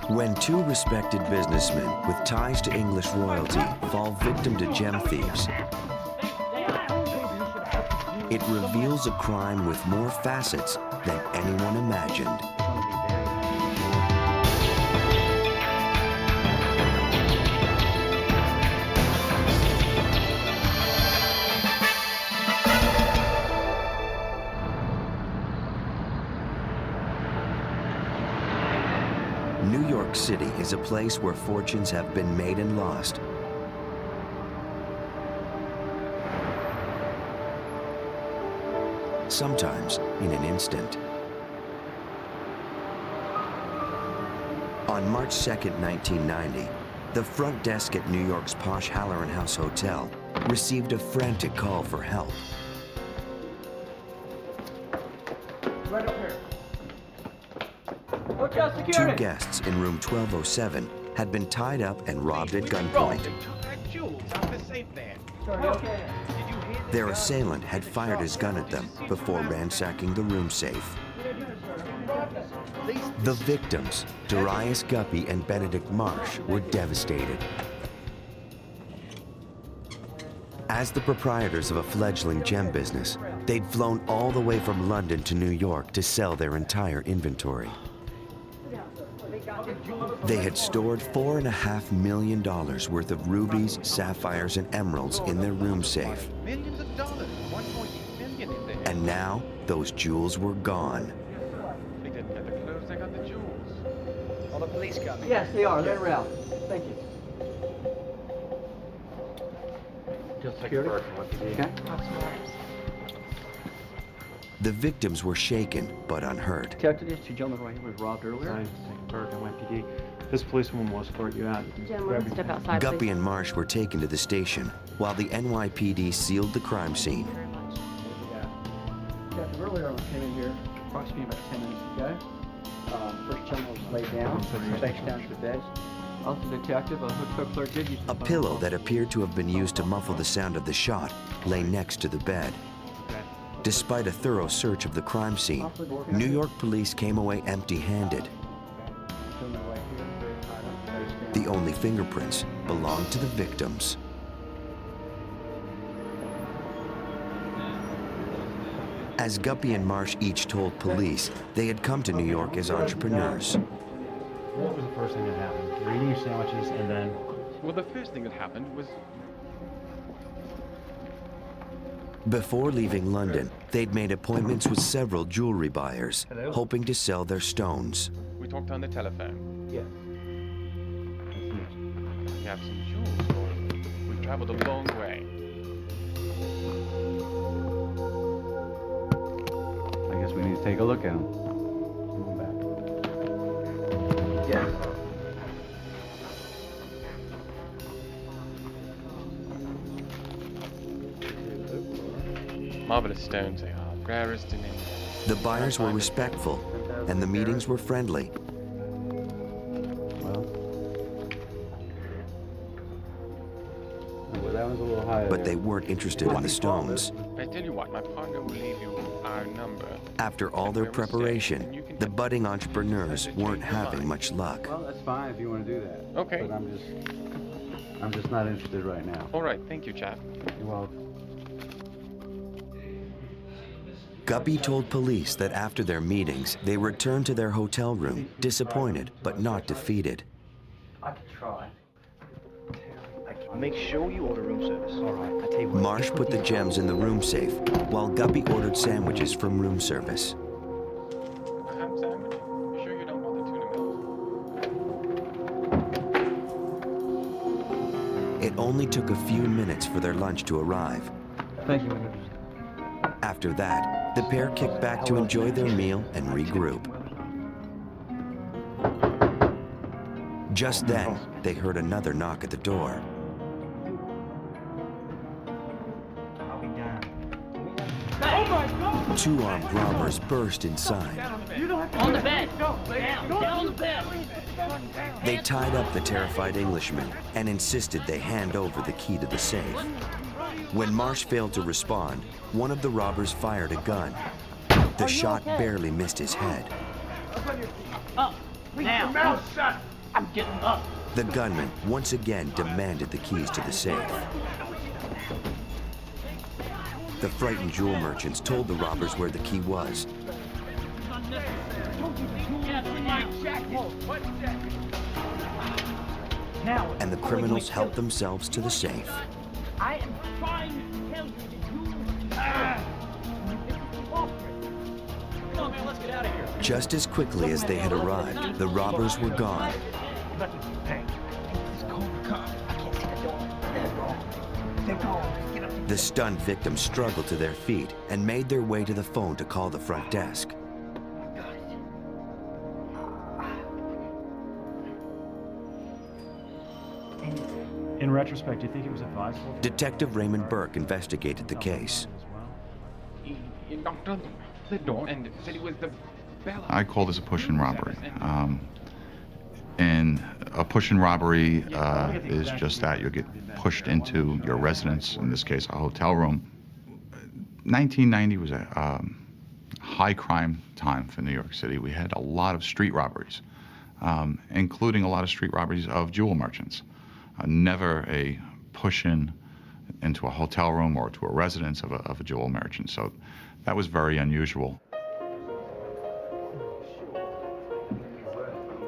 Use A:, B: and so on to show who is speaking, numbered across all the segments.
A: When two respected businessmen with ties to English royalty fall victim to gem thieves, it reveals a crime with more facets than anyone imagined. New York City is a place where fortunes have been made and lost. Sometimes in an instant. On March 2nd, 1990, the front desk at New York's posh Halloran House Hotel received a frantic call for help.
B: Right up here.
A: Two guests in room 1207 had been tied up and robbed at gunpoint. Their assailant had fired his gun at them before ransacking the room safe. The victims, Darius Guppy and Benedict Marsh, were devastated. As the proprietors of a fledgling gem business, they'd flown all the way from London to New York to sell their entire inventory. They had stored $4.5 million worth of rubies, sapphires, and emeralds in their room safe.
C: Millions of dollars, 1.8 million in there.
A: And now, those jewels were gone.
C: They didn't get the clothes, they got the jewels.
B: Are the police coming?
D: Yes, they are. Let her out. Thank you. Just security? Okay.
A: The victims were shaken, but unhurt.
D: Detective, these two gentlemen right here was robbed earlier.
E: NYPD. This policewoman will escort you out.
F: Gentlemen, step outside,
A: Guppy
F: please.
A: and Marsh were taken to the station, while the NYPD sealed the crime scene.
D: Detective, earlier I came in here approximately about 10 minutes ago. First gentleman was laid down, face down to the bed. Also, detective, a hood clerk did use
A: A pillow that appeared to have been used to muffle the sound of the shot lay next to the bed. Despite a thorough search of the crime scene, New York police came away empty-handed. The only fingerprints belonged to the victims. As Guppy and Marsh each told police, they had come to New York as entrepreneurs.
E: What was the first thing that happened? You're eating your sandwiches and then...
C: Well, the first thing that happened was...
A: Before leaving London, they'd made appointments with several jewelry buyers, hoping to sell their stones.
C: we talked on the telephone.
D: Yeah.
C: We have some jewels for you. We've traveled a long way.
G: I guess we need to take a look at them.
D: Yeah.
C: Marvelous stones they are, rarest in England.
A: The buyers were respectful, and the meetings were friendly.
G: Well, that one's a little higher.
A: But they weren't interested in the stones.
C: I tell you what, my partner will leave you our number.
A: After all their preparation, the budding entrepreneurs weren't having much luck.
G: Well, that's fine if you want to do that.
C: Okay.
G: But I'm just not interested right now.
C: All right, thank you, chap.
G: You're welcome.
A: Guppy told police that after their meetings, they returned to their hotel room, disappointed but not defeated.
D: I could try.
B: Make sure you order room service. All right. I tell you what.
A: Marsh put the gems in the room safe, while Guppy ordered sandwiches from room service.
C: A ham sandwich? You sure you don't want the tuna milk?
A: It only took a few minutes for their lunch to arrive.
D: Thank you.
A: After that, the pair kicked back to enjoy their meal and regroup. Just then, they heard another knock at the door. Two armed robbers burst inside.
F: On the bed. Down on the bed.
A: They tied up the terrified Englishman and insisted they hand over the key to the safe. When Marsh failed to respond, one of the robbers fired a gun. The shot barely missed his head.
F: Up. Now. I'm getting up.
A: The gunman once again demanded the keys to the safe. The frightened jewel merchants told the robbers where the key was. And the criminals helped themselves to the safe.
F: I am trying to tell you Come on, man, let's get out of here.
A: Just as quickly as they had arrived, the robbers were gone. The stunned victims struggled to their feet and made their way to the phone to call the front desk.
E: In retrospect, do you think it was advisable?
A: Detective Raymond Burke investigated the case.
C: He knocked on the door and said he was the bella.
H: I call this a push-in robbery. And a push-in robbery is just that. You get pushed into your residence, in this case, a hotel room. 1990 was a high crime time for New York City. We had a lot of street robberies, including a lot of street robberies of jewel merchants. Never a push-in into a hotel room or to a residence of a jewel merchant. So that was very unusual.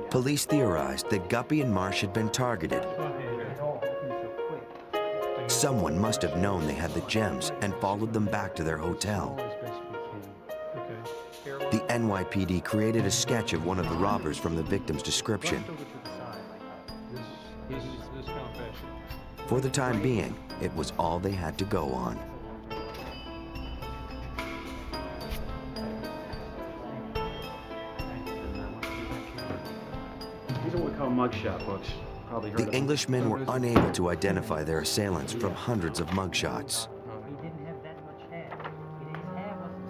A: Police theorized that Guppy and Marsh had been targeted. Someone must have known they had the gems and followed them back to their hotel. The NYPD created a sketch of one of the robbers from the victim's description. For the time being, it was all they had to go on.
E: These are what we call mugshot books. Probably heard of
A: The
E: them.
A: Englishmen were unable to identify their assailants from hundreds of mugshots.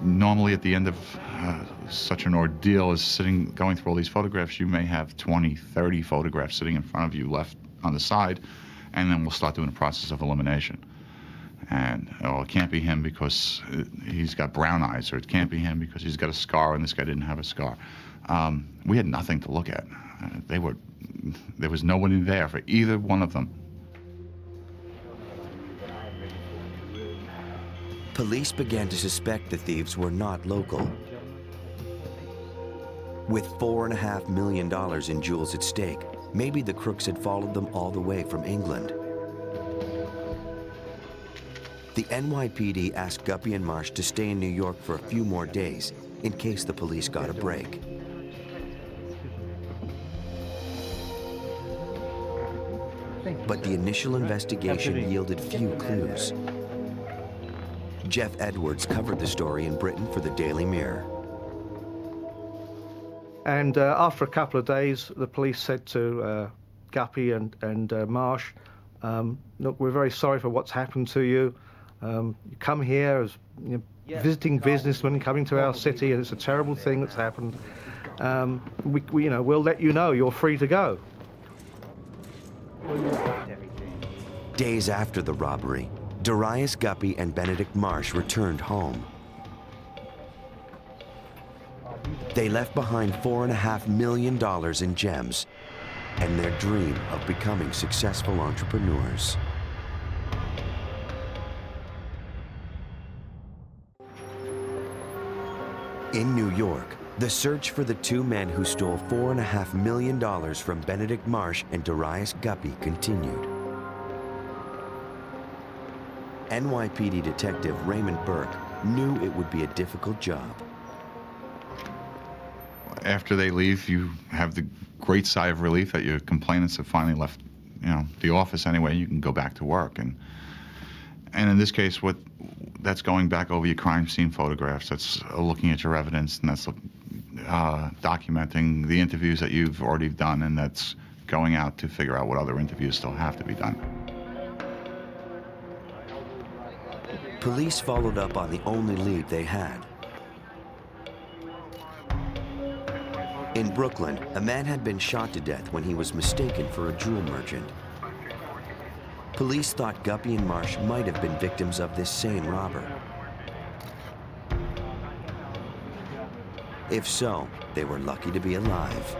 H: Normally at the end of such an ordeal as going through all these photographs, you may have 20, 30 photographs sitting in front of you left on the side, and then we'll start doing a process of elimination. And, oh, it can't be him because he's got brown eyes, or it can't be him because he's got a scar and this guy didn't have a scar. We had nothing to look at. There was nobody there for either one of them.
A: Police began to suspect the thieves were not local. With $4.5 million in jewels at stake, maybe the crooks had followed them all the way from England. The NYPD asked Guppy and Marsh to stay in New York for a few more days in case the police got a break. But the initial investigation yielded few clues. Jeff Edwards covered the story in Britain for the Daily Mirror.
I: And after a couple of days, the police said to Guppy and Marsh, look, we're very sorry for what's happened to you. You come here as visiting businessmen coming to our city, and it's a terrible thing that's happened. We'll let you know you're free to go.
A: Days after the robbery, Darius Guppy and Benedict Marsh returned home. They left behind $4.5 million in gems and their dream of becoming successful entrepreneurs. In New York, the search for the two men who stole $4.5 million from Benedict Marsh and Darius Guppy continued. NYPD detective Raymond Burke knew it would be a difficult job.
H: After they leave, you have the great sigh of relief that your complainants have finally left, the office anyway. You can go back to work, and in this case, that's going back over your crime scene photographs. That's looking at your evidence, and that's documenting the interviews that you've already done, and that's going out to figure out what other interviews still have to be done.
A: Police followed up on the only lead they had. In Brooklyn, a man had been shot to death when he was mistaken for a jewel merchant. Police thought Guppy and Marsh might have been victims of this same robber. If so, they were lucky to be alive.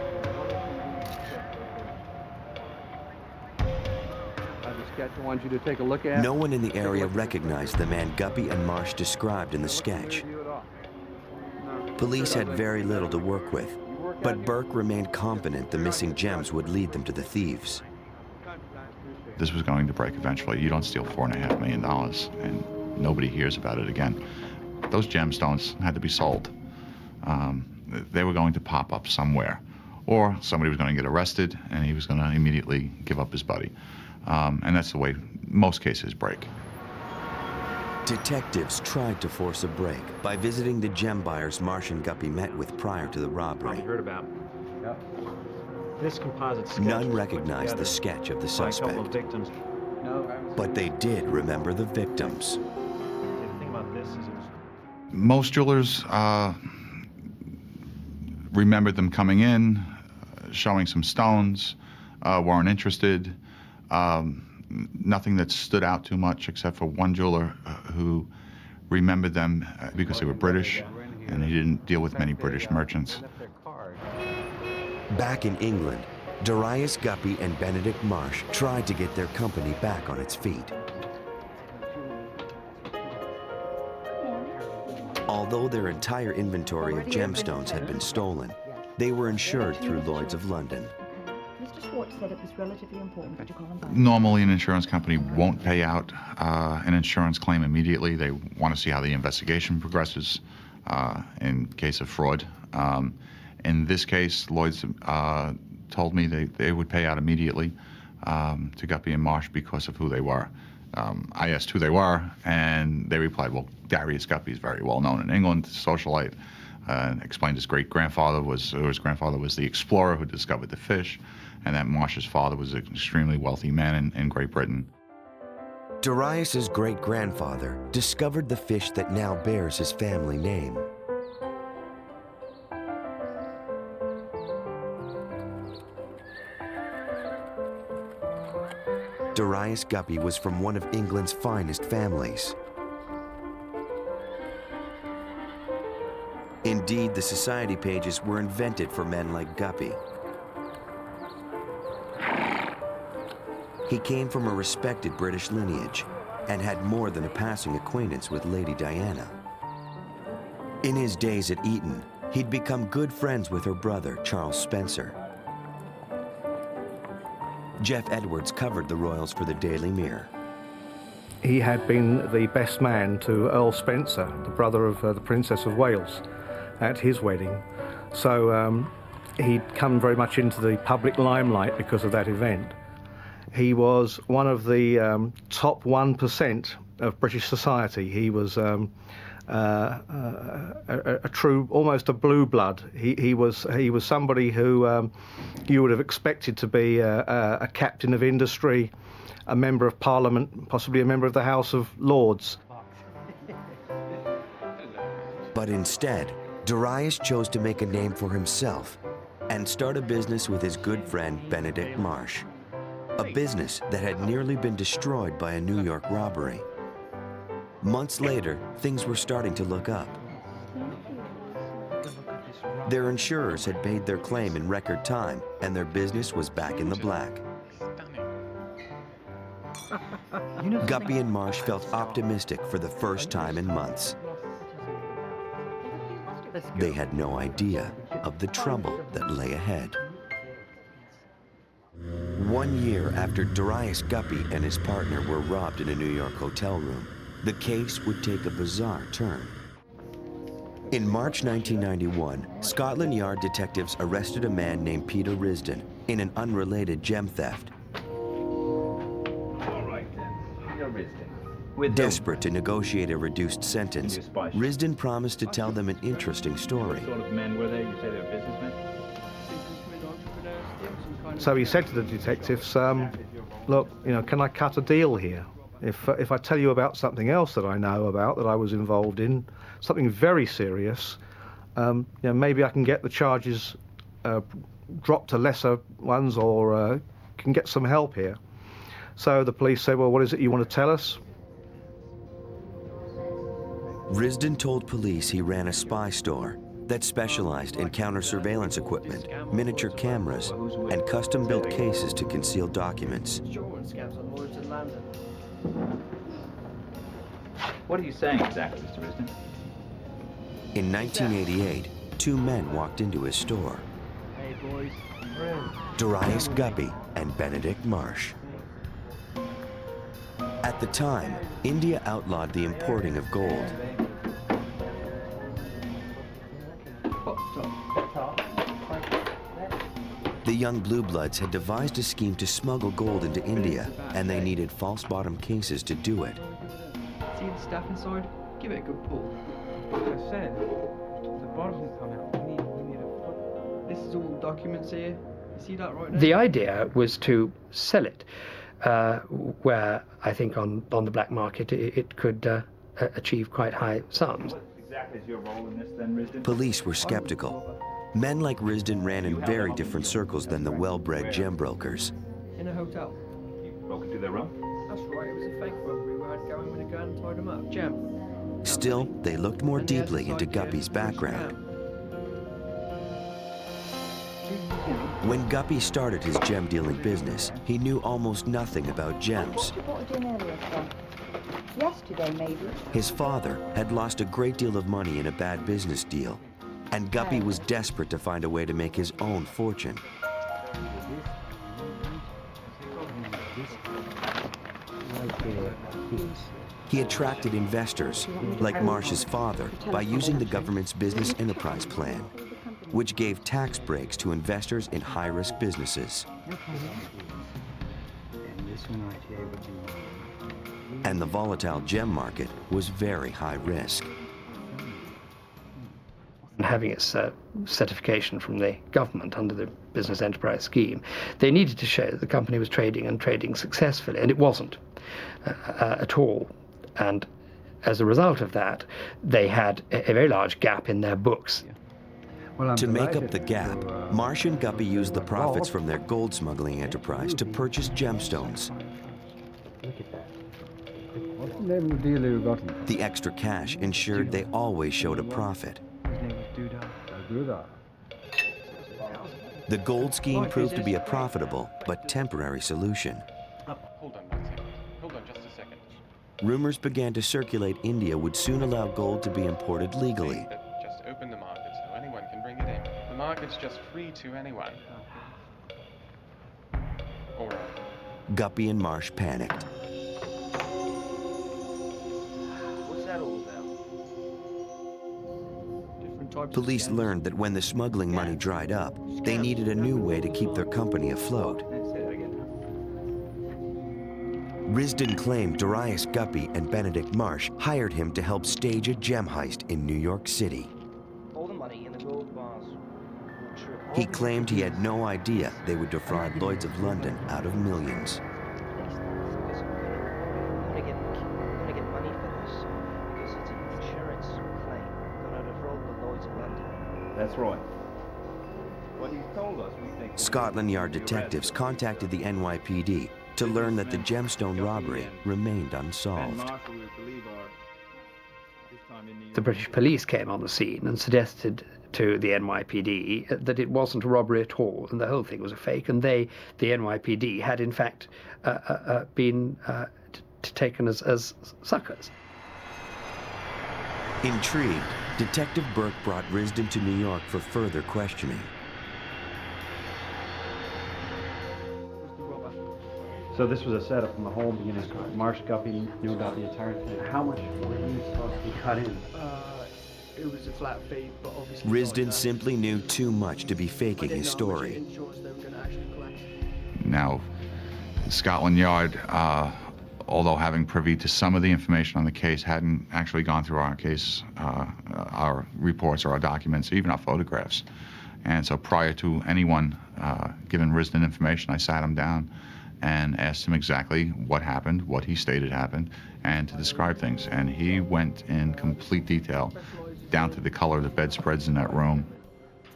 D: sketch I want you to take a look at.
A: No one in the area recognized the man Guppy and Marsh described in the sketch. Police had very little to work with, but Burke remained confident the missing gems would lead them to the thieves.
H: This was going to break eventually. You don't steal $4.5 million and nobody hears about it again. Those gemstones had to be sold. They were going to pop up somewhere, or somebody was going to get arrested and he was going to immediately give up his buddy. And that's the way most cases break.
A: Detectives tried to force a break by visiting the gem buyers Marsh and Guppy met with prior to the robbery.
E: Heard about. Yep. This composite sketch.
A: None recognized the sketch of the suspect,
E: Victims.
A: but they did remember the victims.
E: The thing about this is
H: Most jewelers remembered them coming in, showing some stones, weren't interested. Nothing that stood out too much except for one jeweler who remembered them because they were British, and he didn't deal with many British merchants.
A: Back in England, Darius Guppy and Benedict Marsh tried to get their company back on its feet. Although their entire inventory of gemstones had been stolen, they were insured through Lloyd's of London.
J: Mr. Schwartz said it was relatively important that you call him back.
H: Normally, an insurance company won't pay out an insurance claim immediately. They want to see how the investigation progresses in case of fraud. In this case, Lloyd's told me they would pay out immediately to Guppy and Marsh because of who they were. I asked who they were, and they replied, well, Darius Guppy is very well known in England, Socialite, explained his great-grandfather was the explorer who discovered the fish, and that Marsh's father was an extremely wealthy man in Great Britain.
A: Darius's great-grandfather discovered the fish that now bears his family name. Darius Guppy was from one of England's finest families. Indeed, the society pages were invented for men like Guppy. He came from a respected British lineage and had more than a passing acquaintance with Lady Diana. In his days at Eton, he'd become good friends with her brother, Charles Spencer. Jeff Edwards covered the royals for the Daily Mirror.
I: He had been the best man to Earl Spencer, the brother of the Princess of Wales, at his wedding. So he'd come very much into the public limelight because of that event. He was one of the top 1% of British society. He was a true, almost a blue blood. He was somebody who you would have expected to be a captain of industry, a member of Parliament, possibly a member of the House of Lords.
A: But instead, Darius chose to make a name for himself and start a business with his good friend Benedict Marsh, a business that had nearly been destroyed by a New York robbery. Months later, things were starting to look up. Their insurers had paid their claim in record time, and their business was back in the black. Guppy and Marsh felt optimistic for the first time in months. They had no idea of the trouble that lay ahead. 1 year after Darius Guppy and his partner were robbed in a New York hotel room, the case would take a bizarre turn. In March 1991, Scotland Yard detectives arrested a man named Peter Risdon in an unrelated gem theft.
B: All right then, Peter Risdon.
A: Desperate to negotiate a reduced sentence, Risdon promised to tell them an interesting story.
B: What sort of men were they? You say they're businessmen?
I: So he said to the detectives, look, can I cut a deal here? If I tell you about something else that I know about, that I was involved in, something very serious, maybe I can get the charges dropped to lesser ones, or can get some help here. So the police said, well, what is it you want to tell us?
A: Risdon told police he ran a spy store that specialized in counter-surveillance equipment, miniature cameras, and custom-built cases to conceal documents.
B: What are you saying exactly, Mr. Risden?
A: In 1988, two men walked into his store.
D: Hey, boys.
A: Darius Guppy and Benedict Marsh. At the time, India outlawed the importing of gold. The young blue bloods had devised a scheme to smuggle gold into India, and they needed false bottom cases to do it.
D: See the stuff inside? Give it a good pull.
K: Like I said, the bottom has come out. We need a foot.
D: This is all documents here. You see that right there?
L: The idea was to sell it, where I think on the black market it could achieve quite high sums.
B: What exactly is your role in this then, Risden?
A: Police were skeptical. Men like Risden ran in very different circles than the well-bred gem brokers.
D: In a hotel.
B: You broke into their room?
D: That's right, it was a fake robbery where I'd go in with a gun and tied them up. Gem.
A: Still, they looked more deeply into Guppy's background. When Guppy started his gem dealing business, he knew almost nothing about gems.
J: Yesterday, maybe.
A: His father had lost a great deal of money in a bad business deal, and Guppy was desperate to find a way to make his own fortune. He attracted investors, like Marsh's father, by using the government's business enterprise plan, which gave tax breaks to investors in high-risk businesses. And the volatile gem market was very high risk.
L: Having its certification from the government under the business enterprise scheme, they needed to show that the company was trading and trading successfully, and it wasn't at all. And as a result of that, they had a very large gap in their books.
A: To make up the gap, Marsh and Guppy used the profits from their gold smuggling enterprise to purchase gemstones. The extra cash ensured they always showed a profit. The gold scheme proved to be a profitable but temporary solution.
C: Hold on one second. Hold on just a second.
A: Rumors began to circulate India would soon allow gold to be imported legally.
C: Just open the market so anyone can bring it in. The market's just free to anyone. All right.
A: Guppy and Marsh panicked.
D: What's that all about?
A: Police learned that when the smuggling money dried up, they needed a new way to keep their company afloat. Risden claimed Darius Guppy and Benedict Marsh hired him to help stage a gem heist in New York City.
D: All the money in the gold bars.
A: He claimed he had no idea they would defraud Lloyd's of London out of millions.
D: I'm gonna get money for this because it's an insurance claim. Gonna defraud the Lloyd's of London.
B: That's right. What you told us, we think...
A: Scotland Yard detectives contacted the NYPD to learn that the gemstone robbery remained unsolved.
L: The British police came on the scene and suggested to the NYPD that it wasn't a robbery at all and the whole thing was a fake, and they, the NYPD, had in fact been taken as suckers.
A: Intrigued, Detective Burke brought Risden to New York for further questioning.
E: So this was a setup from the whole beginning. Marsh, Guppy knew about the entire thing. How much were you supposed to be cut in?
D: It was a flat fee, but obviously...
A: Risden simply knew too much to be faking his story.
H: Now, Scotland Yard, although having privy to some of the information on the case, hadn't actually gone through our case, our reports or our documents, even our photographs. And so prior to anyone giving Risden information, I sat him down and asked him exactly what happened, what he stated happened, and to describe things. And he went in complete detail, down to the color of the bedspreads in that room.
E: Do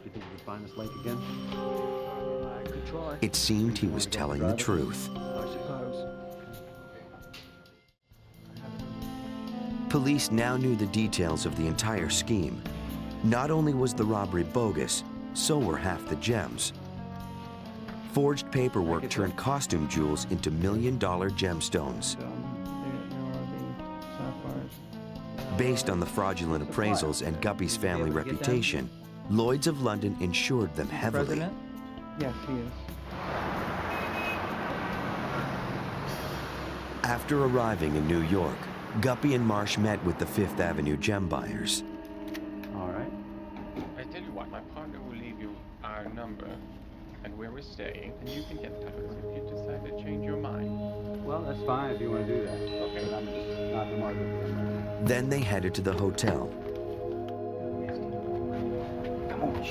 E: you think you could find this lake again?
D: I could try.
A: It seemed he was telling the truth.
D: I suppose.
A: Police now knew the details of the entire scheme. Not only was the robbery bogus, so were half the gems. Forged paperwork turned costume jewels into million-dollar gemstones. Based on the fraudulent appraisals and Guppy's family reputation, Lloyd's of London insured them heavily.
K: Yes, he is.
A: After arriving in New York, Guppy and Marsh met with the Fifth Avenue gem buyers.
G: All right.
C: I tell you what, my partner will leave you our number and where we're staying, and you can get that if you decide to change your mind.
G: Well, that's fine if you want to do that. Okay. But I'm just not the market.
A: Then they headed to the hotel.
G: Come on.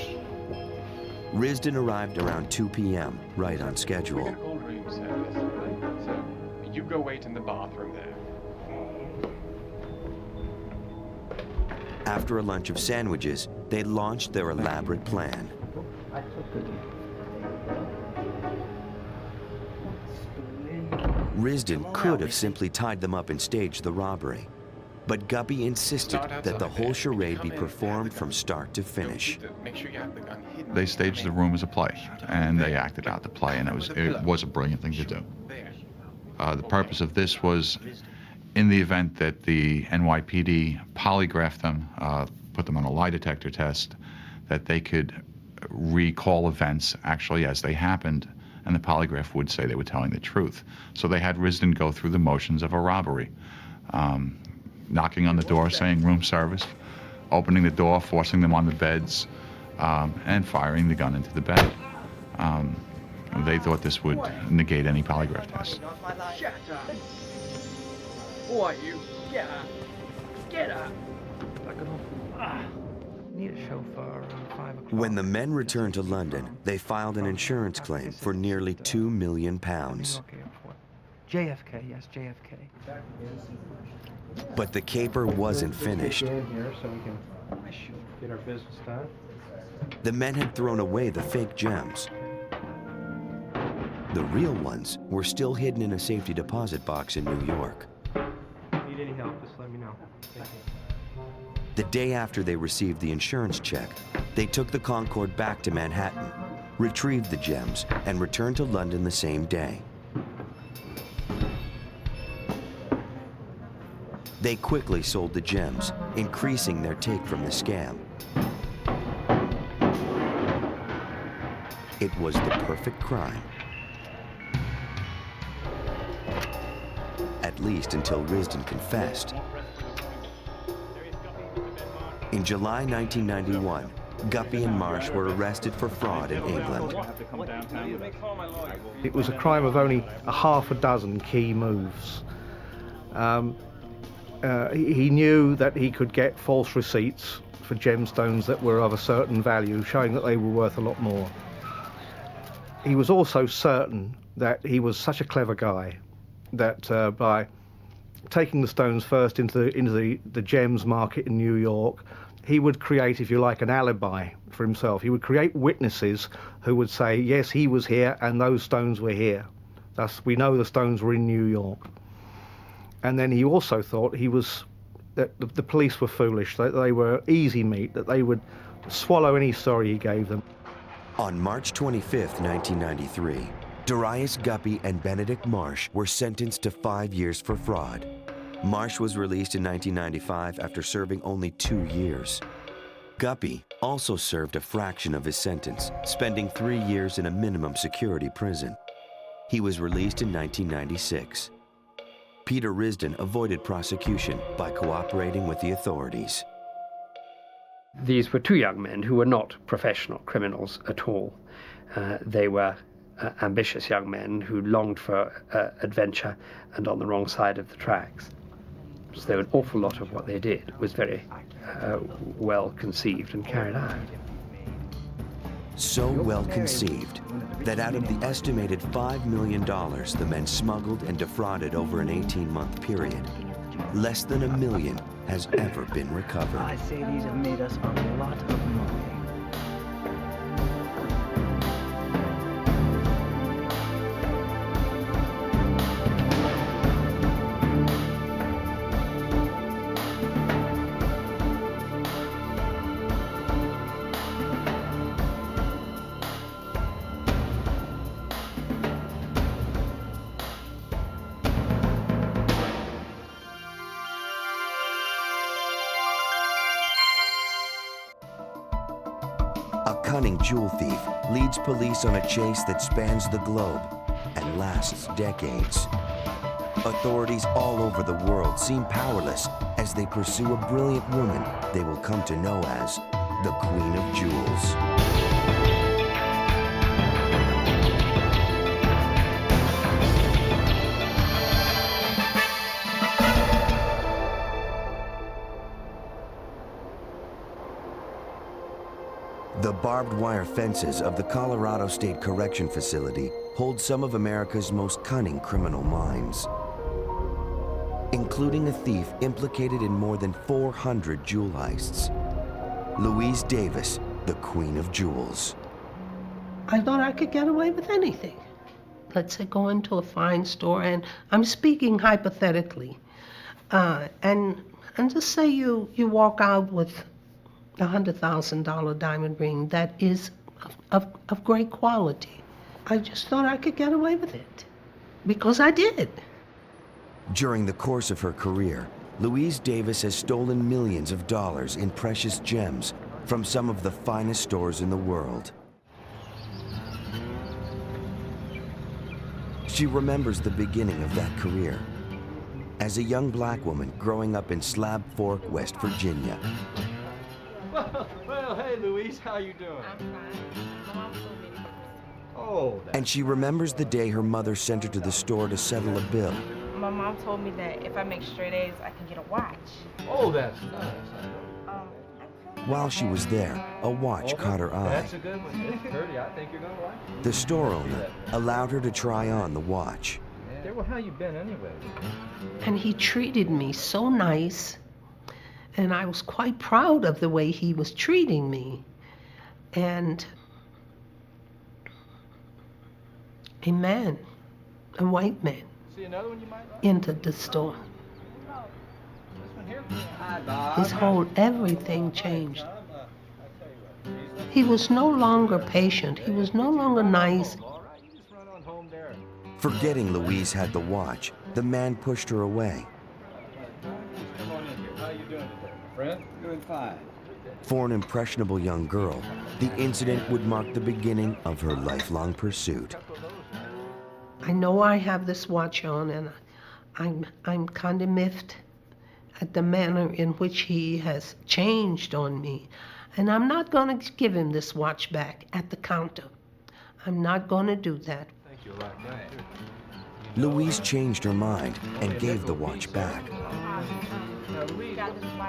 A: Risden arrived around 2 p.m., right on
C: We're
A: schedule.
C: gonna call room service, right? So you go wait in the bathroom there.
A: After a lunch of sandwiches, they launched their elaborate plan. Risden could have simply tied them up and staged the robbery, but Guppy insisted that the whole charade be performed from start to finish.
C: Make sure you have the gun hidden.
H: They staged the room as a play, and they acted out the play, and it was a brilliant thing to do. The purpose of this was, in the event that the NYPD polygraphed them, put them on a lie detector test, that they could recall events actually as they happened, and the polygraph would say they were telling the truth. So they had Risden go through the motions of a robbery, knocking on the door, saying room service, opening the door, forcing them on the beds, and firing the gun into the bed. They thought this would negate any polygraph test.
F: Shut up. Who are you? Get up. Get up.
K: Need a chauffeur around 5 o'clock.
A: When the men returned to London, they filed an insurance claim for nearly £2 million.
K: JFK, yes, JFK.
A: But the caper wasn't finished.
E: Here so we can get our business done.
A: The men had thrown away the fake gems. The real ones were still hidden in a safety deposit box in New York.
K: Need any help, just let me know. Thank you.
A: The day after they received the insurance check, they took the Concorde back to Manhattan, retrieved the gems, and returned to London the same day. They quickly sold the gems, increasing their take from the scam. It was the perfect crime. At least until Risden confessed. In July 1991, Guppy and Marsh were arrested for fraud in England.
I: It was a crime of only a half a dozen key moves. He knew that he could get false receipts for gemstones that were of a certain value, showing that they were worth a lot more. He was also certain that he was such a clever guy that by taking the stones first into the gems market in New York, he would create, if you like, an alibi for himself. He would create witnesses who would say, yes, he was here and those stones were here. Thus, we know the stones were in New York. And then he also thought that the police were foolish, that they were easy meat, that they would swallow any story he gave them.
A: On March 25th, 1993, Darius Guppy and Benedict Marsh were sentenced to 5 years for fraud. Marsh was released in 1995 after serving only 2 years. Guppy also served a fraction of his sentence, spending 3 years in a minimum security prison. He was released in 1996. Peter Risden avoided prosecution by cooperating with the authorities.
L: These were two young men who were not professional criminals at all. They were ambitious young men who longed for adventure and on the wrong side of the tracks. So an awful lot of what they did was very well conceived and carried out.
A: So well conceived that out of the estimated $5 million the men smuggled and defrauded over an 18-month period, less than $1 million has ever been recovered.
F: I say these have made us a lot of money.
A: A cunning jewel thief leads police on a chase that spans the globe and lasts decades. Authorities all over the world seem powerless as they pursue a brilliant woman they will come to know as the Queen of Jewels. The barbed wire fences of the Colorado State Correction Facility hold some of America's most cunning criminal minds, including a thief implicated in more than 400 jewel heists. Louise Davis, the Queen of Jewels.
M: I thought I could get away with anything. Let's say go into a fine store, and I'm speaking hypothetically, and just say you walk out with a $100,000 diamond ring that is of great quality. I just thought I could get away with it, because I did.
A: During the course of her career, Louise Davis has stolen millions of dollars in precious gems from some of the finest stores in the world. She remembers the beginning of that career as a young black woman growing up in Slab Fork, West Virginia.
B: Well, hey, Louise, how you doing?
N: I'm fine. Mom told me.
B: Oh,
A: And she remembers the day her mother sent her to the store to settle a bill.
N: My mom told me that if I make straight A's, I can get a watch.
B: Oh, that's nice.
A: While she was there, a watch caught her eye.
B: That's a good one. It's pretty. I think you're gonna like it.
A: The store owner allowed her to try on the watch.
B: Yeah, well, how you been anyway?
M: And he treated me so nice, and I was quite proud of the way he was treating me. And a man, a white man,
B: See another one you might like?
M: entered the store.
B: This one here? Hi, Bob.
M: His whole everything changed. He was no longer patient. He was no longer nice.
B: All right, you just run on home there.
A: Forgetting Louise had the watch, the man pushed her away.
B: Come on in here. How you doing today, my friend? Doing fine.
A: For an impressionable young girl, the incident would mark the beginning of her lifelong pursuit.
M: I know I have this watch on, and I'm kind of miffed at the manner in which he has changed on me. And I'm not going to give him this watch back at the counter. I'm not going to do that.
B: Thank you a lot, man.
A: Louise changed her mind and gave the watch back.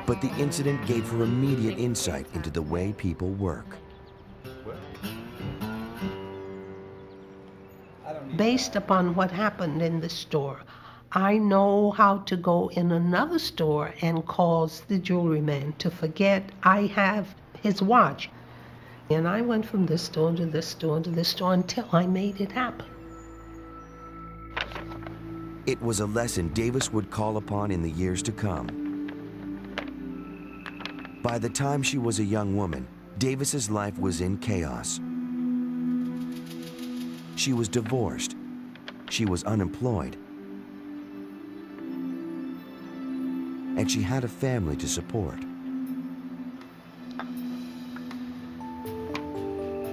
A: But the incident gave her immediate insight into the way people work.
M: Based upon what happened in the store, I know how to go in another store and cause the jewelry man to forget I have his watch. And I went from this store to this store to this store until I made it happen.
A: It was a lesson Davis would call upon in the years to come. By the time she was a young woman, Davis's life was in chaos. She was divorced. She was unemployed. And she had a family to support.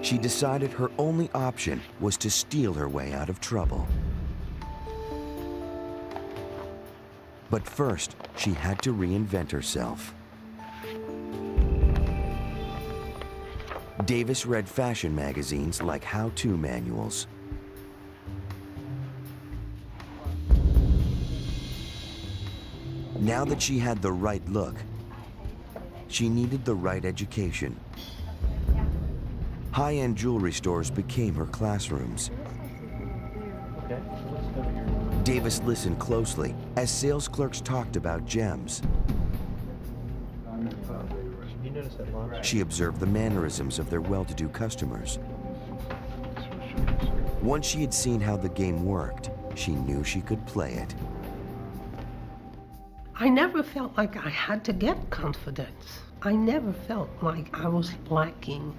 A: She decided her only option was to steal her way out of trouble. But first, she had to reinvent herself. Davis read fashion magazines like how-to manuals. Now that she had the right look, she needed the right education. High-end jewelry stores became her classrooms. Davis listened closely as sales clerks talked about gems. She observed the mannerisms of their well-to-do customers. Once she had seen how the game worked, she knew she could play it.
M: I never felt like I had to get confidence. I never felt like I was lacking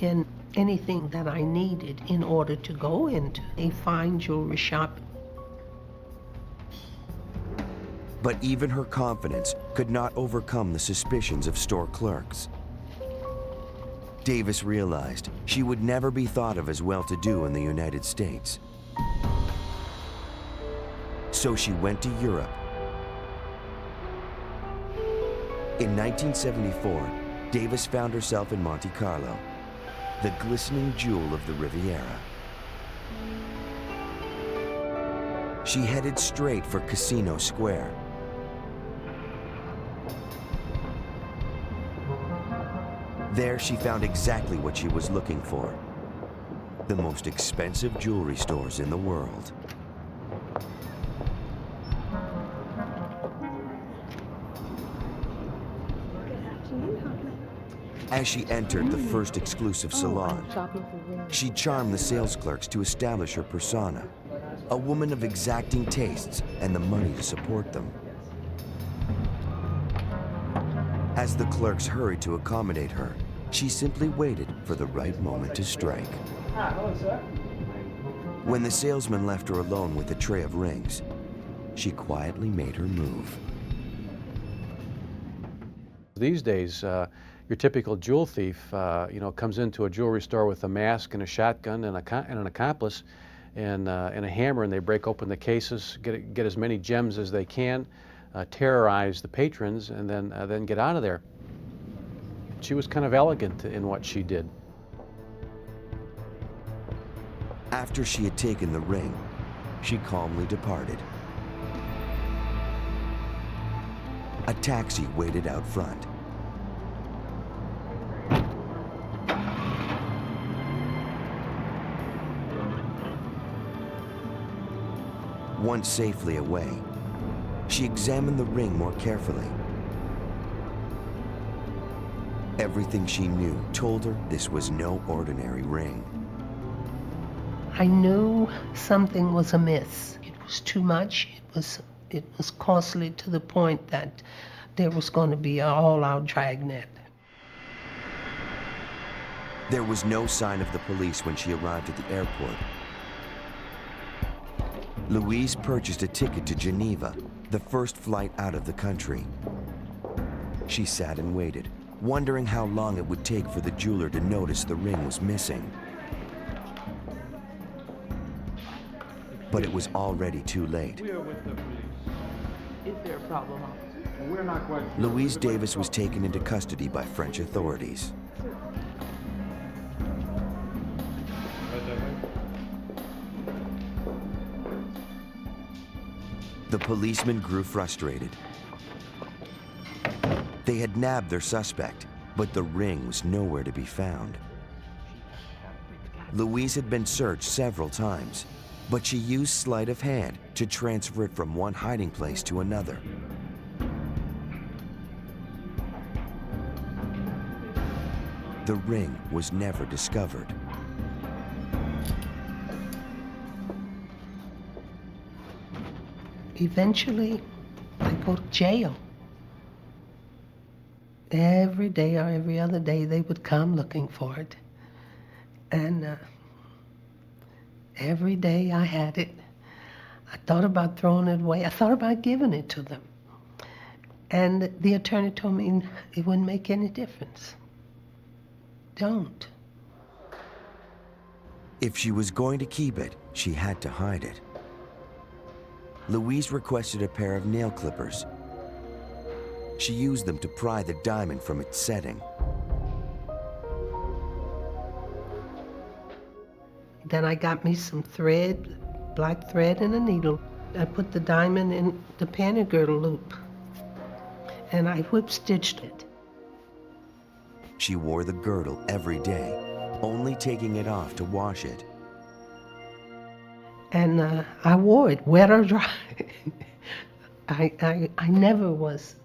M: in anything that I needed in order to go into a fine jewelry shop.
A: But even her confidence could not overcome the suspicions of store clerks. Davis realized she would never be thought of as well-to-do in the United States. So she went to Europe. In 1974, Davis found herself in Monte Carlo, the glistening jewel of the Riviera. She headed straight for Casino Square. There she found exactly what she was looking for: the most expensive jewelry stores in the world. As she entered the first exclusive salon, she charmed the sales clerks to establish her persona, a woman of exacting tastes and the money to support them. As the clerks hurried to accommodate her, she simply waited for the right moment to strike.
B: Hello, sir.
A: When the salesman left her alone with a tray of rings, she quietly made her move.
O: These days, your typical jewel thief, comes into a jewelry store with a mask and a shotgun and an accomplice and a hammer, and they break open the cases, get as many gems as they can, terrorize the patrons, and then get out of there. She was kind of elegant in what she did.
A: After she had taken the ring, she calmly departed. A taxi waited out front. Once safely away, she examined the ring more carefully. Everything she knew told her this was no ordinary ring.
M: I knew something was amiss. It was too much. It was costly to the point that there was going to be an all-out dragnet.
A: There was no sign of the police when she arrived at the airport. Louise purchased a ticket to Geneva, the first flight out of the country. She sat and waited, wondering how long it would take for the jeweler to notice the ring was missing. But it was already too late.
B: We are with the police.
F: Is there a problem, officer?
B: We're not quite sure.
A: Louise Davis was taken into custody by French authorities. The policemen grew frustrated. They had nabbed their suspect, but the ring was nowhere to be found. Louise had been searched several times, but she used sleight of hand to transfer it from one hiding place to another. The ring was never discovered.
M: Eventually, I go to jail. Every day or every other day, they would come looking for it. And every day I had it. I thought about throwing it away. I thought about giving it to them. And the attorney told me it wouldn't make any difference. Don't.
A: If she was going to keep it, she had to hide it. Louise requested a pair of nail clippers. She used them to pry the diamond from its setting.
M: Then I got me some thread, black thread and a needle. I put the diamond in the panty girdle loop, and I whip-stitched it.
A: She wore the girdle every day, only taking it off to wash it.
M: And I wore it, wet or dry. I never was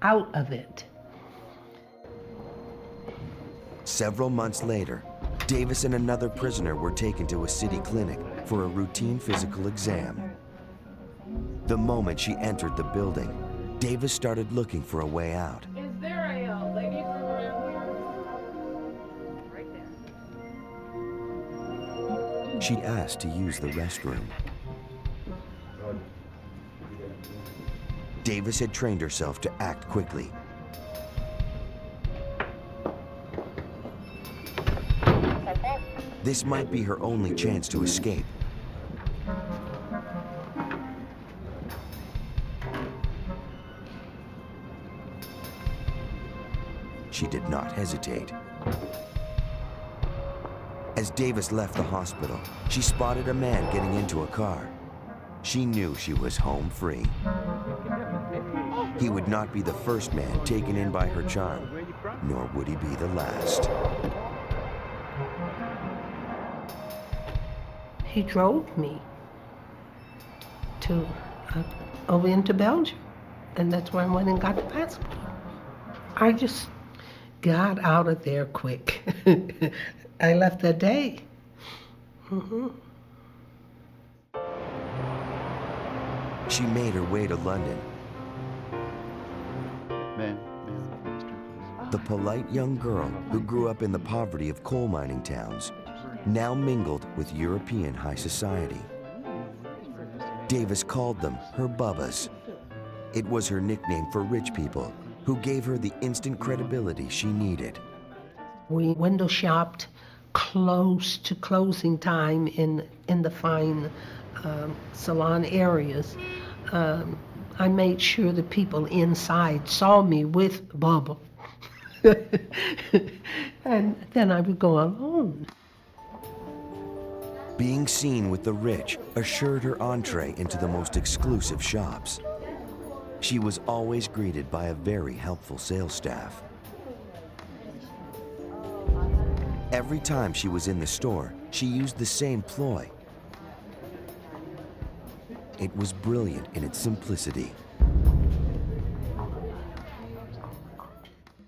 M: out of it.
A: Several months later, Davis and another prisoner were taken to a city clinic for a routine physical exam. The moment she entered the building, Davis started looking for a way out.
F: Is there a ladies' room around here? Right there.
A: She'd asked to use the restroom. Davis had trained herself to act quickly. This might be her only chance to escape. She did not hesitate. As Davis left the hospital, she spotted a man getting into a car. She knew she was home free. He would not be the first man taken in by her charm, nor would he be the last.
M: He drove me to over into Belgium, and that's where I went and got the passport. I just got out of there quick. I left that day.
A: She made her way to London. The polite young girl who grew up in the poverty of coal mining towns now mingled with European high society. Davis called them her bubbas. It was her nickname for rich people who gave her the instant credibility she needed.
M: We window shopped close to closing time in the fine salon areas. I made sure the people inside saw me with Bubba. And then I would go alone.
A: Being seen with the rich assured her entree into the most exclusive shops. She was always greeted by a very helpful sales staff. Every time she was in the store, she used the same ploy. It was brilliant in its simplicity.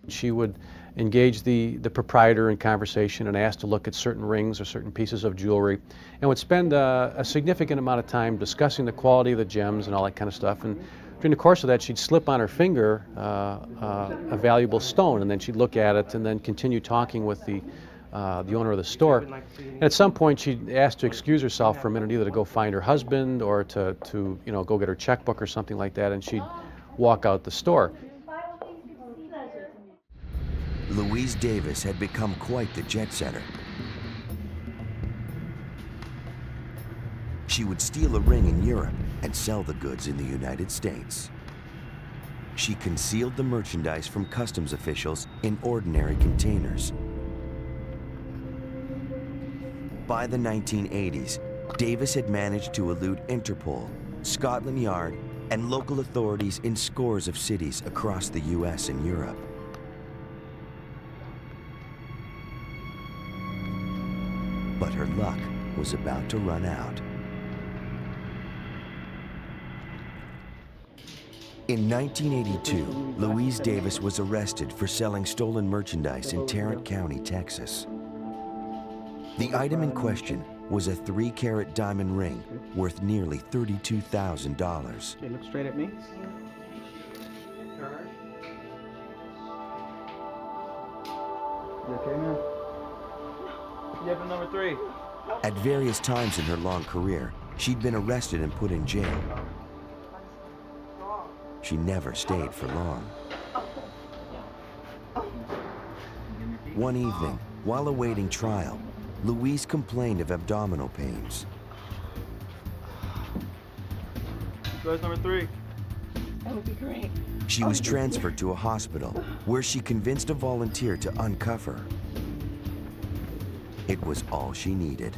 O: She would engage the proprietor in conversation and ask to look at certain rings or certain pieces of jewelry, and would spend a significant amount of time discussing the quality of the gems and all that kind of stuff. And during the course of that, she'd slip on her finger a valuable stone, and then she'd look at it and then continue talking with the owner of the store. And at some point, she'd ask to excuse herself for a minute, either to go find her husband or to go get her checkbook or something like that, and she'd walk out the store.
A: Louise Davis had become quite the jet setter. She would steal a ring in Europe and sell the goods in the United States. She concealed the merchandise from customs officials in ordinary containers. By the 1980s, Davis had managed to elude Interpol, Scotland Yard, and local authorities in scores of cities across the US and Europe. But her luck was about to run out. In 1982, Louise Davis was arrested for selling stolen merchandise in Tarrant County, Texas. The item in question was a 3-carat diamond ring worth nearly $32,000.
D: Okay, look straight at me. You okay, man? You have a number 3.
A: At various times in her long career, she'd been arrested and put in jail. She never stayed for long. One evening, while awaiting trial, Louise complained of abdominal pains.
D: Where's number 3?
J: That would be great.
A: She was transferred to a hospital where she convinced a volunteer to uncuff her. It was all she needed.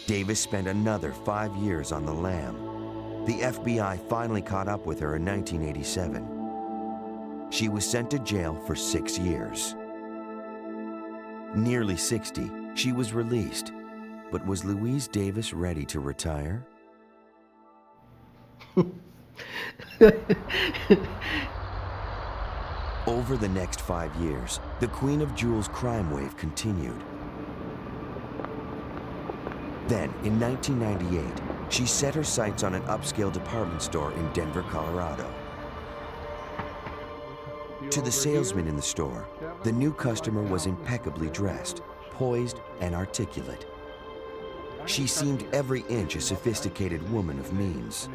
A: Davis spent another 5 years on the lam. The FBI finally caught up with her in 1987. She was sent to jail for 6 years. Nearly 60, she was released. But was Louise Davis ready to retire? Over the next 5 years, the Queen of Jewels crime wave continued. Then, in 1998, she set her sights on an upscale department store in Denver, Colorado. To the salesman in the store, the new customer was impeccably dressed, poised, and articulate. She seemed every inch a sophisticated woman of means.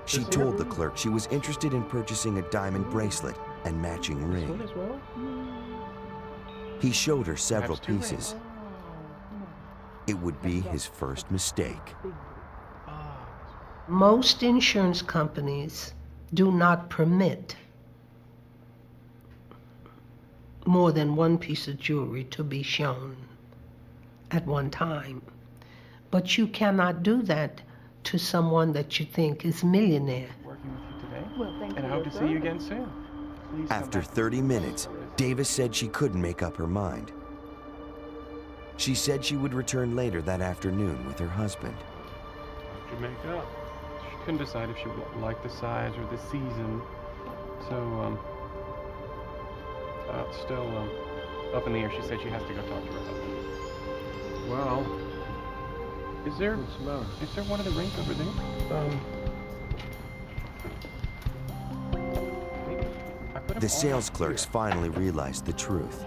A: She told the clerk she was interested in purchasing a diamond bracelet and matching
C: This one
A: ring.
C: as well?
A: He showed her several
C: Perhaps two rings.
A: pieces. It would be his first mistake.
M: Most insurance companies do not permit more than one piece of jewelry to be shown at one time. But you cannot do that to someone that you think is millionaire.
C: Working with you today.
J: Well, thank
C: And
J: you,
C: I hope to
J: sir.
C: see you again soon. Please come
A: After
C: back.
A: 30 minutes, Davis said she couldn't make up her mind. She said she would return later that afternoon with her husband.
C: What'd you make up? She couldn't decide if she liked the size or the season. So, it's still up in the air. She said she has to go talk to her husband. Well, is there one of the rings over there? Maybe. I put 'em
A: The
C: all
A: sales
C: up
A: clerks
C: here.
A: finally realized the truth.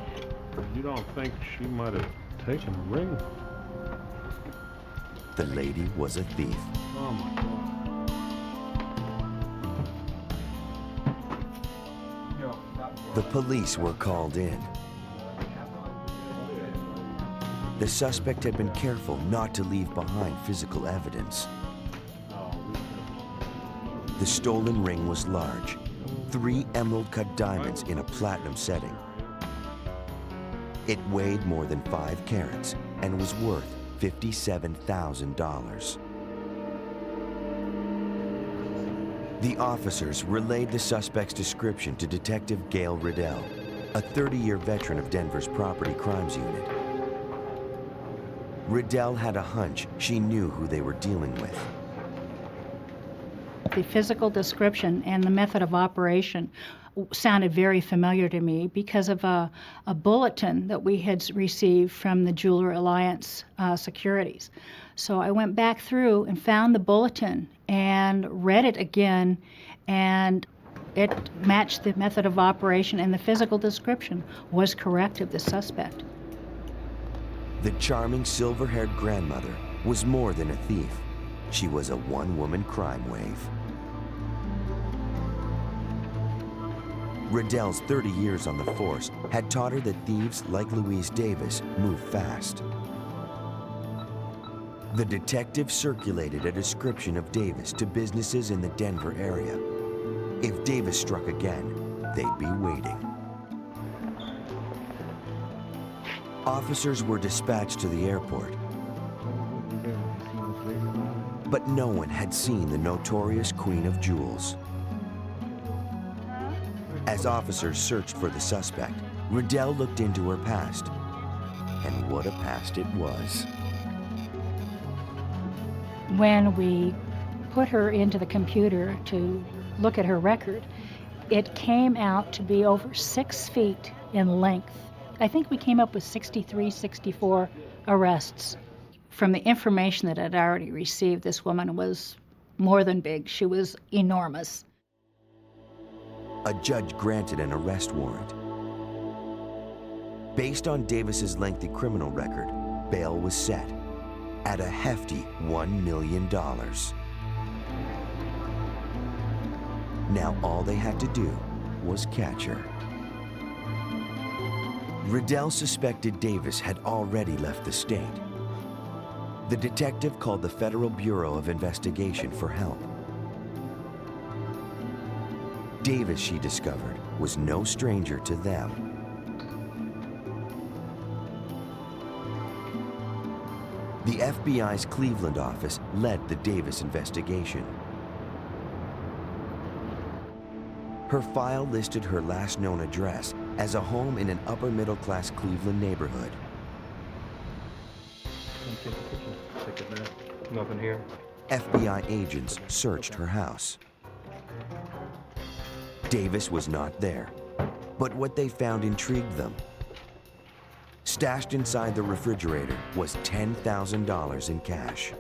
P: You don't think she might have taken a ring?
A: The lady was a thief.
P: Oh my God.
A: The police were called in. The suspect had been careful not to leave behind physical evidence. The stolen ring was large, 3 emerald-cut diamonds in a platinum setting. It weighed more than 5 carats and was worth $57,000. The officers relayed the suspect's description to Detective Gail Riddell, a 30-year veteran of Denver's Property Crimes Unit. Riddell had a hunch she knew who they were dealing with.
Q: The physical description and the method of operation sounded very familiar to me because of a bulletin that we had received from the Jeweler Alliance Securities. So I went back through and found the bulletin and read it again, and it matched the method of operation, and the physical description was correct of the suspect.
A: The charming silver-haired grandmother was more than a thief. She was a one-woman crime wave. Riddell's 30 years on the force had taught her that thieves like Louise Davis move fast. The detective circulated a description of Davis to businesses in the Denver area. If Davis struck again, they'd be waiting. Officers were dispatched to the airport, but no one had seen the notorious Queen of Jewels. As officers searched for the suspect, Riddell looked into her past, and what a past it was.
Q: When we put her into the computer to look at her record, it came out to be over 6 feet in length. I think we came up with 63, 64 arrests. From the information that I'd already received, this woman was more than big. She was enormous.
A: A judge granted an arrest warrant. Based on Davis's lengthy criminal record, bail was set at a hefty $1 million. Now all they had to do was catch her. Riddell suspected Davis had already left the state. The detective called the Federal Bureau of Investigation for help. Davis, she discovered, was no stranger to them. The FBI's Cleveland office led the Davis investigation. Her file listed her last known address as a home in an upper-middle-class Cleveland neighborhood.
K: Nothing here.
A: FBI agents searched her house. Davis was not there, but what they found intrigued them. Stashed inside the refrigerator was $10,000 in cash.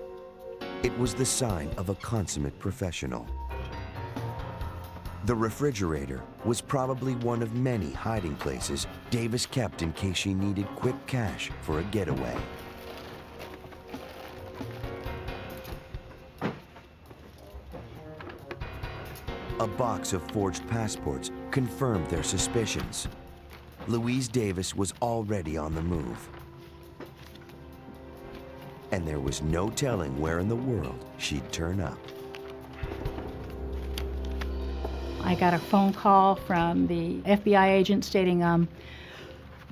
A: It was the sign of a consummate professional. The refrigerator was probably one of many hiding places Davis kept in case she needed quick cash for a getaway. A box of forged passports confirmed their suspicions. Louise Davis was already on the move. And there was no telling where in the world she'd turn up.
Q: I got a phone call from the FBI agent stating,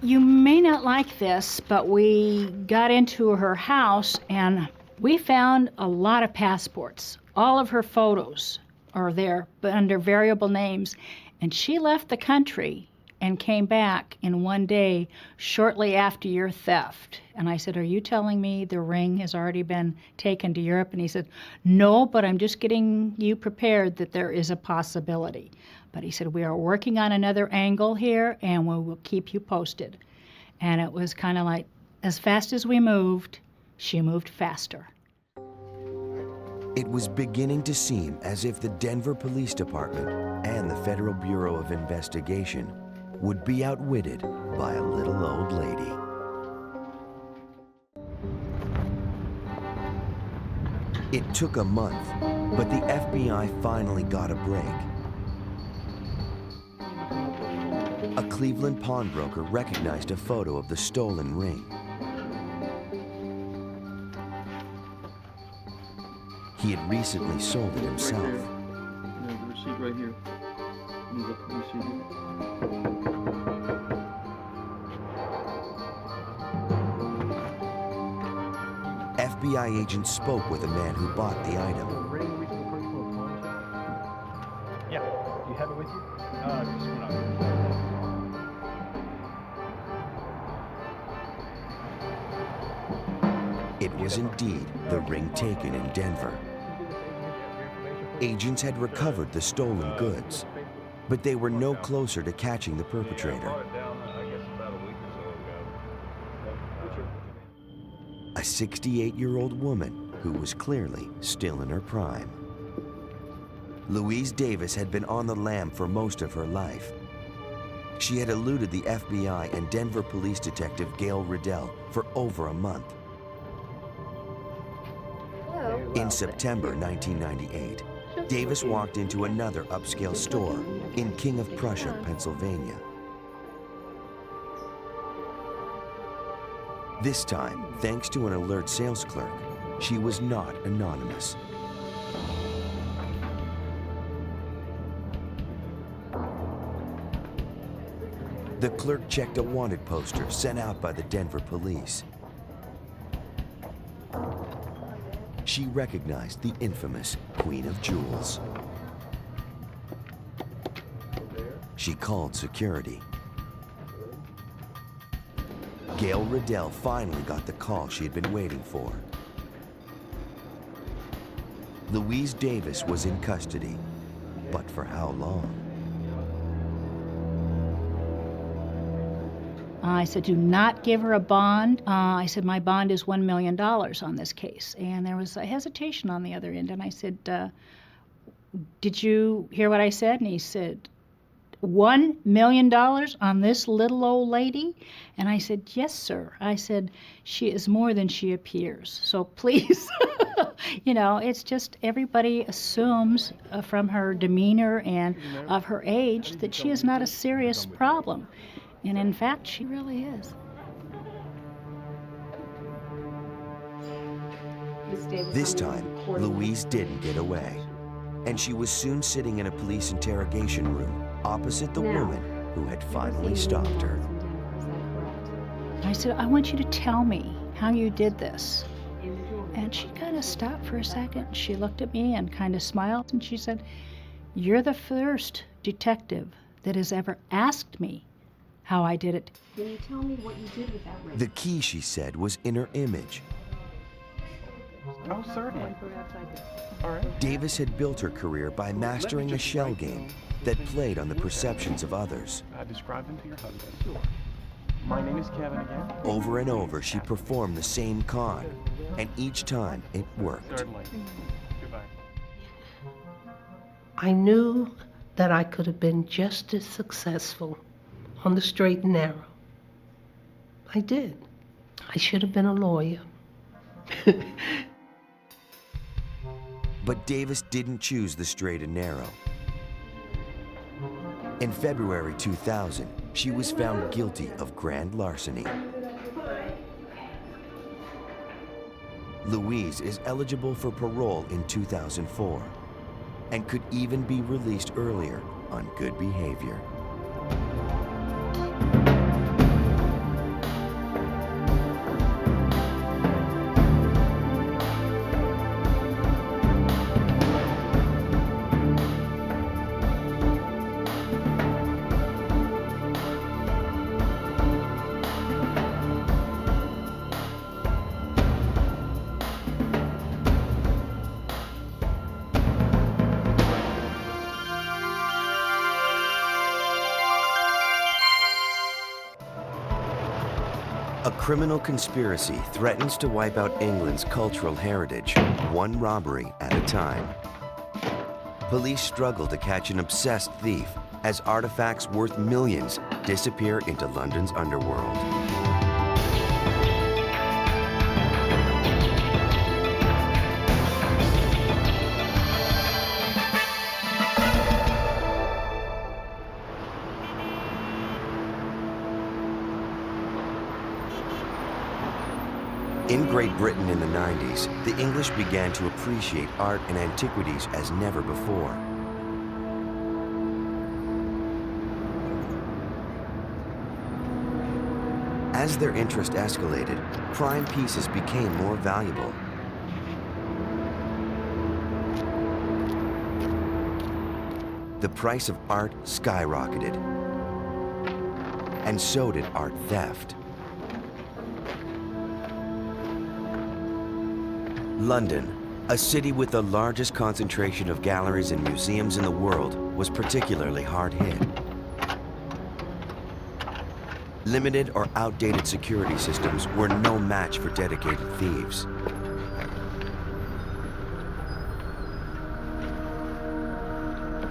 Q: you may not like this, but we got into her house and we found a lot of passports. All of her photos are there, but under variable names. And she left the country and came back in one day shortly after your theft. And I said, are you telling me the ring has already been taken to Europe? And he said, no, but I'm just getting you prepared that there is a possibility. But he said, we are working on another angle here and we will keep you posted. And it was kind of like, as fast as we moved, she moved faster.
A: It was beginning to seem as if the Denver Police Department and the Federal Bureau of Investigation would be outwitted by a little old lady. It took a month, but the FBI finally got a break. A Cleveland pawnbroker recognized a photo of the stolen ring. He had recently sold it himself.
D: The receipt right here. Let me look at the receipt here.
A: FBI agents spoke with a man who bought the item.
C: Yeah. Do you have it with you? Just one other.
A: It was indeed the ring taken in Denver. Agents had recovered the stolen goods, but they were no closer to catching the perpetrator. A 68-year-old woman who was clearly still in her prime. Louise Davis had been on the lam for most of her life. She had eluded the FBI and Denver police detective Gail Riddell for over a month. In September 1998, Davis walked into another upscale store in King of Prussia, Pennsylvania. This time, thanks to an alert sales clerk, she was not anonymous. The clerk checked a wanted poster sent out by the Denver police. She recognized the infamous Queen of Jewels. She called security. Gail Riddell finally got the call she had been waiting for. Louise Davis was in custody, but for how long?
Q: I said, do not give her a bond. I said, my bond is $1 million on this case. And there was a hesitation on the other end. And I said, did you hear what I said? And he said, $1 million on this little old lady? And I said, yes, sir. I said, she is more than she appears. So please, you know, it's just everybody assumes from her demeanor and of her age that she is not a serious problem. And in fact, she really is.
A: This time, Louise didn't get away. And she was soon sitting in a police interrogation room opposite the woman who had finally stopped her.
Q: I said, I want you to tell me how you did this. And she kind of stopped for a second. She looked at me and kind of smiled. And she said, you're the first detective that has ever asked me how I did it.
J: Can you tell me what you did with that ring?
A: The key, she said, was in her image.
C: Oh, certainly. All right.
A: Davis had built her career by mastering a shell game that played on the perceptions of others.
C: Describe them to your husband. Sure. My name is Kevin again.
A: Over and over, she performed the same con, and each time it worked.
C: Certainly. Goodbye.
M: I knew that I could have been just as successful on the straight and narrow. I did. I should have been a lawyer.
A: But Davis didn't choose the straight and narrow. In February 2000, she was found guilty of grand larceny. Louise is eligible for parole in 2004 and could even be released earlier on good behavior. A criminal conspiracy threatens to wipe out England's cultural heritage, one robbery at a time. Police struggle to catch an obsessed thief as artifacts worth millions disappear into London's underworld. In Great Britain in the 90s, the English began to appreciate art and antiquities as never before. As their interest escalated, prime pieces became more valuable. The price of art skyrocketed, and so did art theft. London, a city with the largest concentration of galleries and museums in the world, was particularly hard hit. Limited or outdated security systems were no match for dedicated thieves.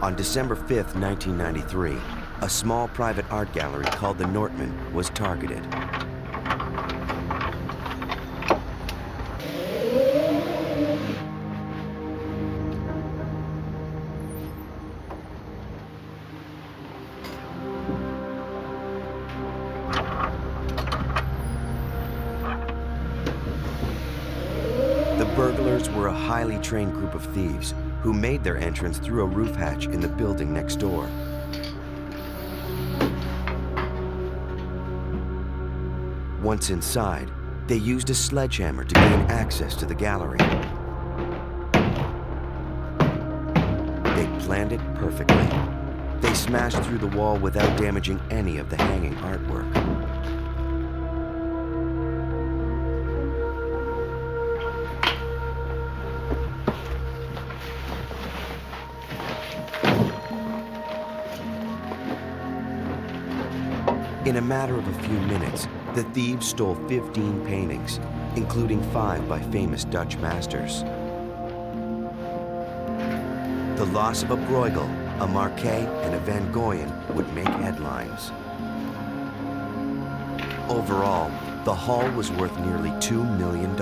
A: On December 5th, 1993, a small private art gallery called the Nortman was targeted. Burglars were a highly trained group of thieves who made their entrance through a roof hatch in the building next door. Once inside, they used a sledgehammer to gain access to the gallery. They planned it perfectly. They smashed through the wall without damaging any of the hanging artwork. In a matter of a few minutes, the thieves stole 15 paintings, including 5 by famous Dutch masters. The loss of a Bruegel, a Marquet, and a Van Goyen would make headlines. Overall, the haul was worth nearly $2 million.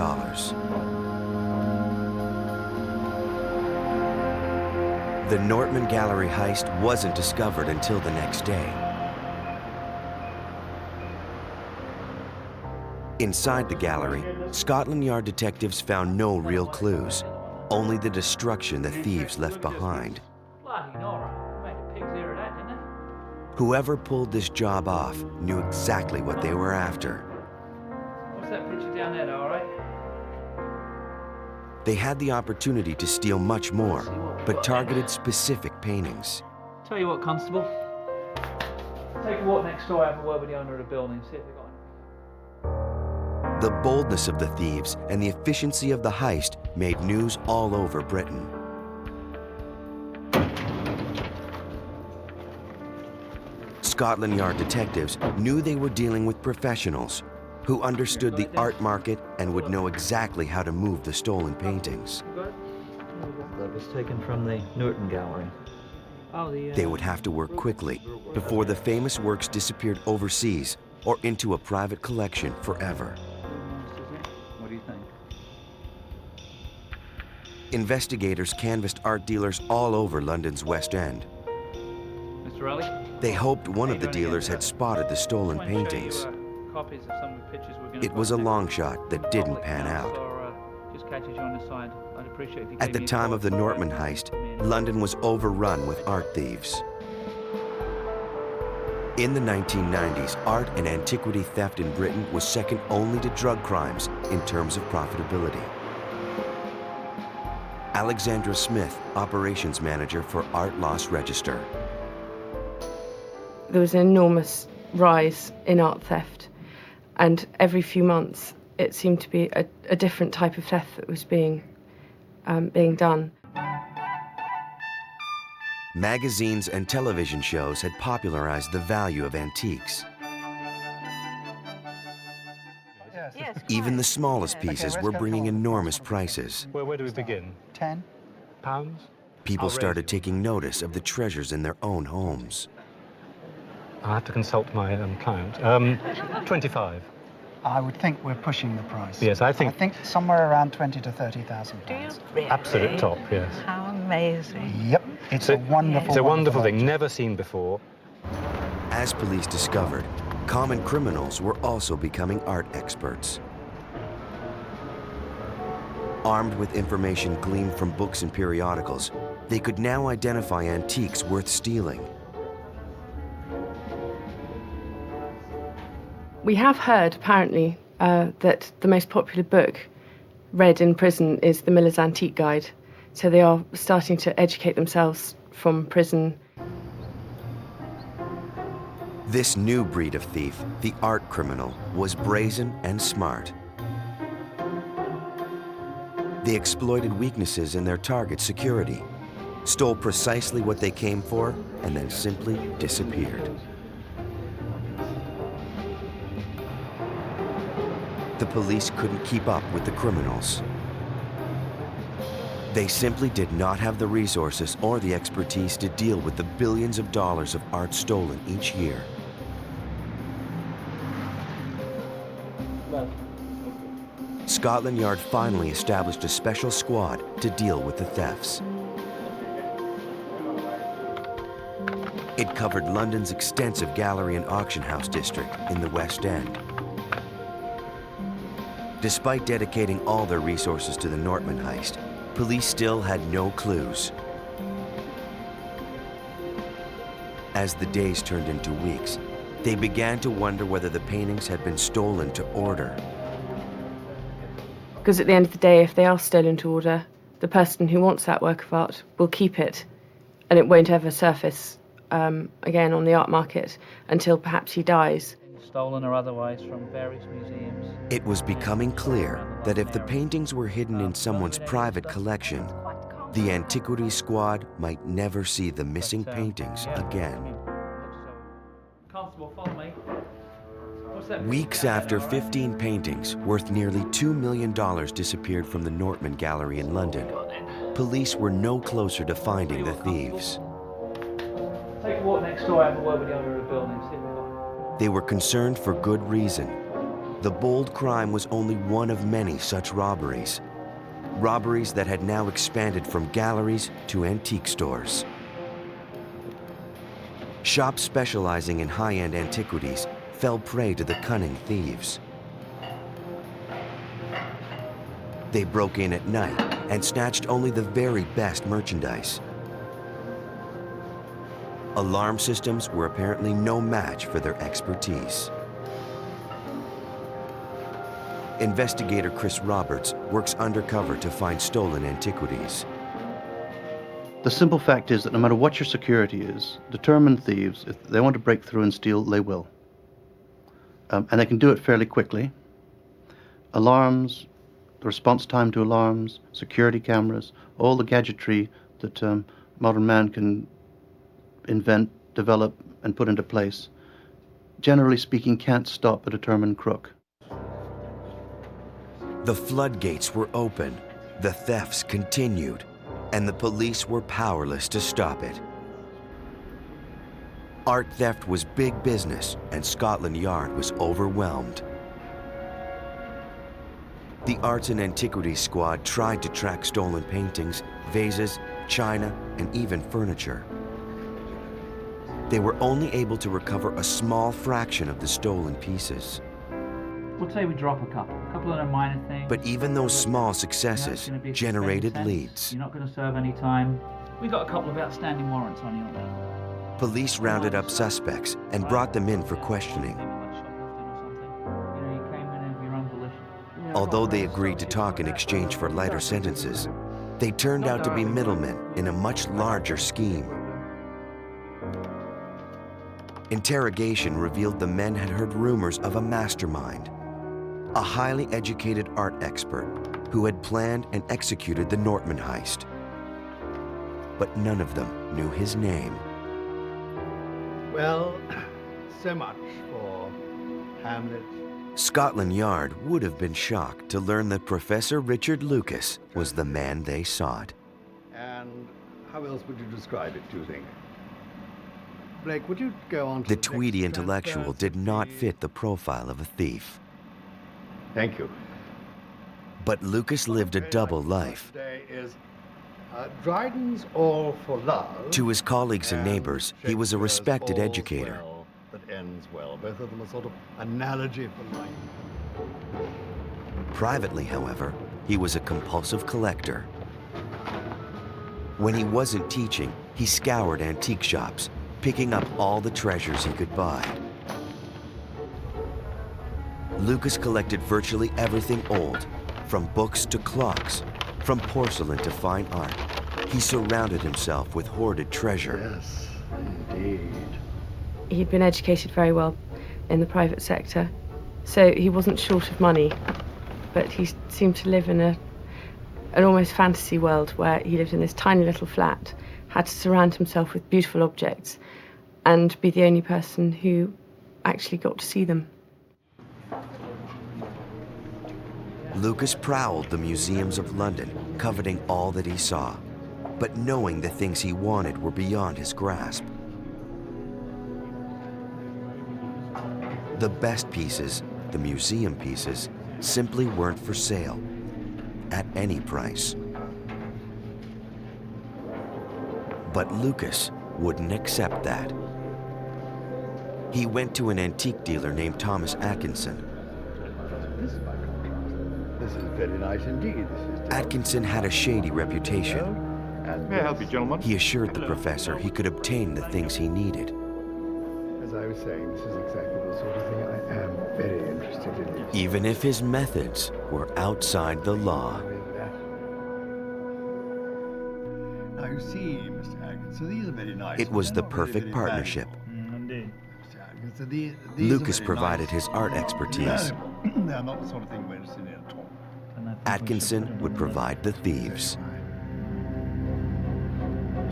A: The Nortman Gallery heist wasn't discovered until the next day. Inside the gallery, Scotland Yard detectives found no real clues, only the destruction the thieves left behind. Whoever pulled this job off knew exactly what they were after.
F: What's that picture down there, all right?
A: They had the opportunity to steal much more, but targeted specific paintings.
F: Tell you what, Constable. Take a walk next door, have a word with the owner of the building, see if they got any.
A: The boldness of the thieves and the efficiency of the heist made news all over Britain. Scotland Yard detectives knew they were dealing with professionals who understood the art market and would know exactly how to move the stolen paintings.
R: That was taken from the Norton Gallery.
A: They would have to work quickly before the famous works disappeared overseas or into a private collection forever.
R: What do you think?
A: Investigators canvassed art dealers all over London's West End.
F: Mr. Raleigh?
A: They hoped one of the dealers had spotted the stolen paintings.
K: Copies of some of the pictures we're going
A: It was a long shot that didn't pan out.
K: just catches you on the side. I'd appreciate if you
A: At the time of the Nortman heist, London was overrun with art thieves. In the 1990s, art and antiquity theft in Britain was second only to drug crimes in terms of profitability. Alexandra Smith, operations manager for Art Loss Register.
S: There was an enormous rise in art theft, and every few months it seemed to be a different type of theft that was being done.
A: Magazines and television shows had popularized the value of antiques. Even the smallest pieces were bringing enormous prices.
T: Where do we begin? £10.
A: People started taking notice of the treasures in their own homes.
T: I have to consult my client. 25.
G: I would think we're pushing the price.
T: Yes, I think
G: somewhere around £20,000 to £30,000.
T: Really? Absolute top, yes.
J: How amazing.
G: Yep, it's a wonderful,
T: it's a wonderful thing, never seen before.
A: As police discovered, common criminals were also becoming art experts. Armed with information gleaned from books and periodicals, they could now identify antiques worth stealing.
S: We have heard, apparently, that the most popular book read in prison is The Miller's Antique Guide. So they are starting to educate themselves from prison.
A: This new breed of thief, the art criminal, was brazen and smart. They exploited weaknesses in their target's security, stole precisely what they came for, and then simply disappeared. The police couldn't keep up with the criminals. They simply did not have the resources or the expertise to deal with the billions of dollars of art stolen each year. Scotland Yard finally established a special squad to deal with the thefts. It covered London's extensive gallery and auction house district in the West End. Despite dedicating all their resources to the Nortman heist, police still had no clues. As the days turned into weeks, they began to wonder whether the paintings had been stolen to order.
S: Because at the end of the day, if they are stolen to order, the person who wants that work of art will keep it, and it won't ever surface again on the art market until perhaps he dies.
K: Stolen or otherwise from various museums.
A: It was becoming clear that if the paintings were hidden in someone's private collection, the Antiquities Squad might never see the missing paintings again.
K: Constable, follow me.
A: Weeks after 15 paintings worth nearly $2 million disappeared from the Nortman Gallery in London, police were no closer to finding the thieves.
K: Take a walk next door, have a word with the owner of the building, see if we got.
A: They were concerned for good reason. The bold crime was only one of many such robberies. Robberies that had now expanded from galleries to antique stores. Shops specializing in high-end antiquities fell prey to the cunning thieves. They broke in at night and snatched only the very best merchandise. Alarm systems were apparently no match for their expertise. Investigator Chris Roberts works undercover to find stolen antiquities.
E: The simple fact is that no matter what your security is, determined thieves, if they want to break through and steal, they will. And they can do it fairly quickly. Alarms, the response time to alarms, security cameras, all the gadgetry that modern man can invent, develop, and put into place, generally speaking, can't stop a determined crook.
A: The floodgates were open, the thefts continued, and the police were powerless to stop it. Art theft was big business, and Scotland Yard was overwhelmed. The Arts and Antiquities Squad tried to track stolen paintings, vases, china, and even furniture. they were only able to recover a small fraction of the stolen pieces.
U: We'll say we drop a couple of them minor things.
A: But even those small successes generated leads.
U: You're not going to serve any time. We got a couple of outstanding warrants on you on that.
A: Police rounded up suspects and brought them in for questioning. Although they agreed to talk in exchange for lighter sentences, they turned out to be middlemen in a much larger scheme. Interrogation revealed the men had heard rumors of a mastermind, a highly educated art expert who had planned and executed the Nortman heist. But none of them knew his name.
V: Well, so much for Hamlet.
A: Scotland Yard would have been shocked to learn that Professor Richard Lucas was the man they sought.
V: And how else would you describe it, do you think? Blake, would you go on to
A: The Tweedy intellectual did not fit the profile of a thief.
V: Thank you.
A: But Lucas lived a double life.
V: Today is Dryden's All for Love.
A: To his colleagues and neighbors, he was a respected educator.
V: That ends well. Both of them are sort of analogy for life.
A: Privately, however, he was a compulsive collector. When he wasn't teaching, he scoured antique shops, picking up all the treasures he could buy. Lucas collected virtually everything old, from books to clocks, from porcelain to fine art. He surrounded himself with hoarded treasure.
V: Yes, indeed.
S: He'd been educated very well in the private sector, so he wasn't short of money, but he seemed to live in an almost fantasy world where he lived in this tiny little flat, had to surround himself with beautiful objects, and be the only person who actually got to see them.
A: Lucas prowled the museums of London, coveting all that he saw, but knowing the things he wanted were beyond his grasp. The best pieces, the museum pieces, simply weren't for sale, at any price. But Lucas wouldn't accept that. He went to an antique dealer named Thomas Atkinson.
V: This is very nice indeed.
A: Atkinson had a shady reputation.
V: May I help you, gentlemen?
A: He assured the professor he could obtain the things he needed.
V: As I was saying, this is exactly the sort of thing I am very interested in.
A: Even if his methods were outside the law.
V: Now you see, Mr. Atkinson, these are very nice.
A: It was the perfect partnership.
V: Indeed.
A: Lucas provided his art expertise.
V: They're not the sort of thing we're interested in at all.
A: Atkinson would provide the thieves.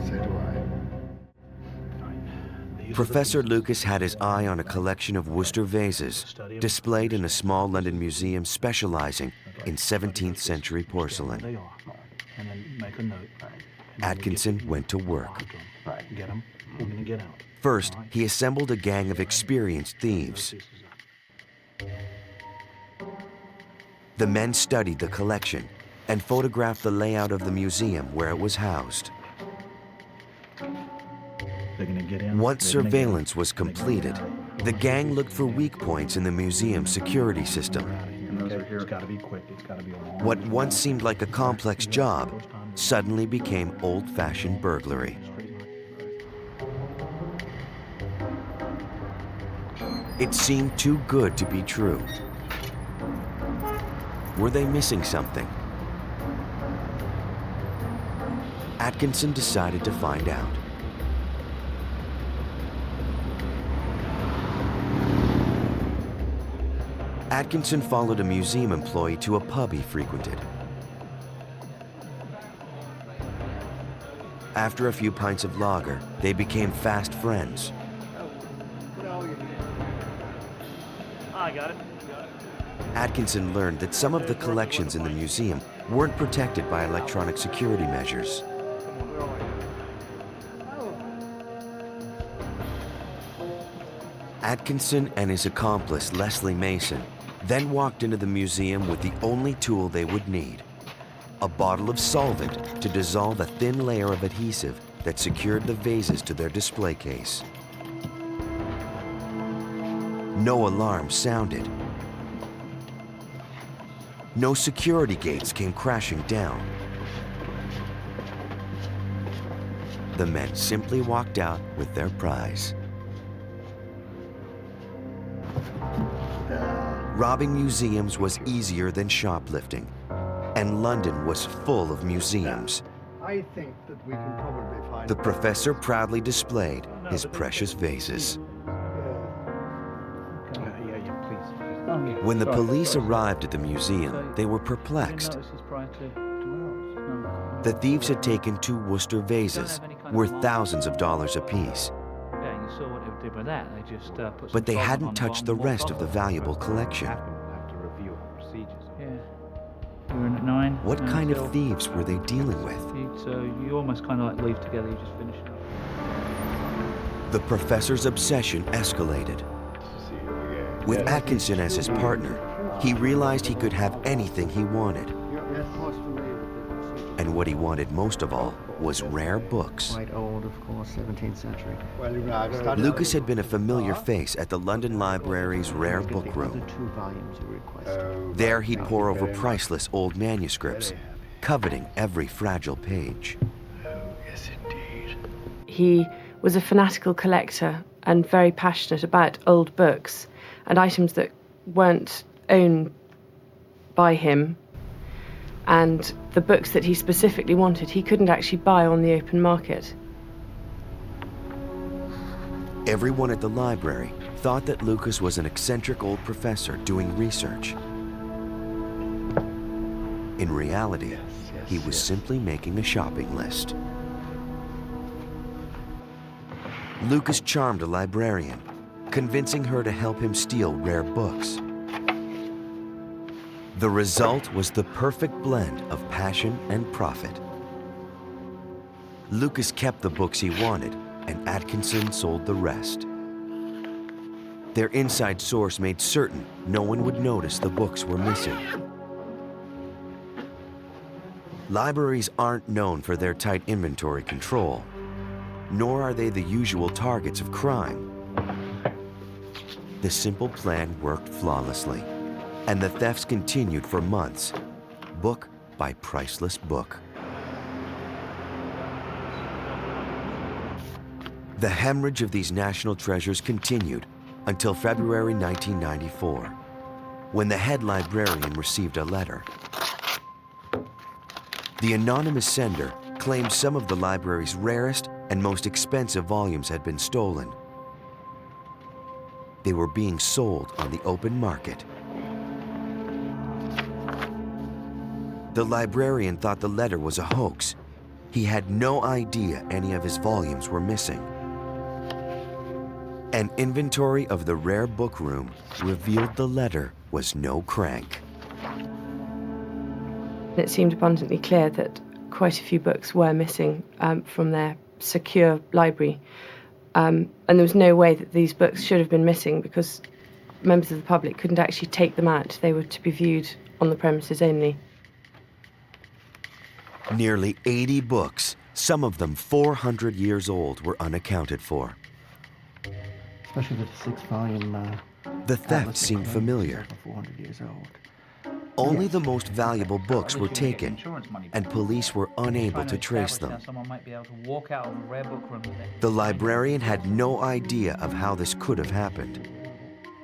V: So do I.
A: Professor Lucas had his eye on a collection of Worcester vases, displayed in a small London museum specializing in 17th century porcelain. Atkinson went to work. First, he assembled a gang of experienced thieves. The men studied the collection and photographed the layout of the museum where it was housed. Once surveillance was completed, the gang looked for weak points in the museum's security system. What once seemed like a complex job suddenly became old-fashioned burglary. It seemed too good to be true. Were they missing something? Atkinson decided to find out. Atkinson followed a museum employee to a pub he frequented. After a few pints of lager, they became fast friends.
U: I got it.
A: Atkinson learned that some of the collections in the museum weren't protected by electronic security measures. Atkinson and his accomplice, Leslie Mason, then walked into the museum with the only tool they would need: a bottle of solvent to dissolve a thin layer of adhesive that secured the vases to their display case. no alarm sounded. No security gates came crashing down. The men simply walked out with their prize. Robbing museums was easier than shoplifting, and London was full of museums.
V: I think that we can probably find...
A: The professor proudly displayed his precious vases. When the police arrived at the museum, they were perplexed. The thieves had taken 2 Worcester vases, worth thousands of dollars apiece.
U: Yeah, you saw what they did with that. They just put some
A: But they
U: salt on
A: hadn't touched the
U: bottom,
A: rest of the valuable collection.
U: Yeah. You were in at 9.
A: What
U: 9
A: kind
U: till-
A: of thieves were they dealing with?
U: So you almost kind of like leave together. You just finish it up.
A: The professor's obsession escalated. With Atkinson as his partner, he realized he could have anything he wanted. And what he wanted most of all was rare books.
D: Quite old, of course, 17th century.
A: Lucas had been a familiar face at the London Library's rare book room.
D: 2 volumes you requested.
A: There he'd pore over priceless old manuscripts, coveting every fragile page.
S: He was a fanatical collector and very passionate about old books and items that weren't owned by him. And the books that he specifically wanted, he couldn't actually buy on the open market.
A: Everyone at the library thought that Lucas was an eccentric old professor doing research. In reality, he was simply making a shopping list. Lucas charmed a librarian, convincing her to help him steal rare books. The result was the perfect blend of passion and profit. Lucas kept the books he wanted, and Atkinson sold the rest. Their inside source made certain no one would notice the books were missing. Libraries aren't known for their tight inventory control, nor are they the usual targets of crime. The simple plan worked flawlessly, and the thefts continued for months, book by priceless book. The hemorrhage of these national treasures continued until February 1994, when the head librarian received a letter. The anonymous sender claimed some of the library's rarest and most expensive volumes had been stolen. They were being sold on the open market. The librarian thought the letter was a hoax. He had no idea any of his volumes were missing. An inventory of the rare book room revealed the letter was no crank.
S: It seemed abundantly clear that quite a few books were missing from their secure library. And there was no way that these books should have been missing because members of the public couldn't actually take them out. They were to be viewed on the premises only.
A: Nearly 80 books, some of them 400 years old, were unaccounted for.
D: Especially the 6-volume.
A: The theft seemed familiar.
D: 400 years old.
A: Only the most valuable books were taken, and police were unable to trace them.
U: Someone might be able to walk out of a rare book room.
A: The librarian had no idea of how this could have happened.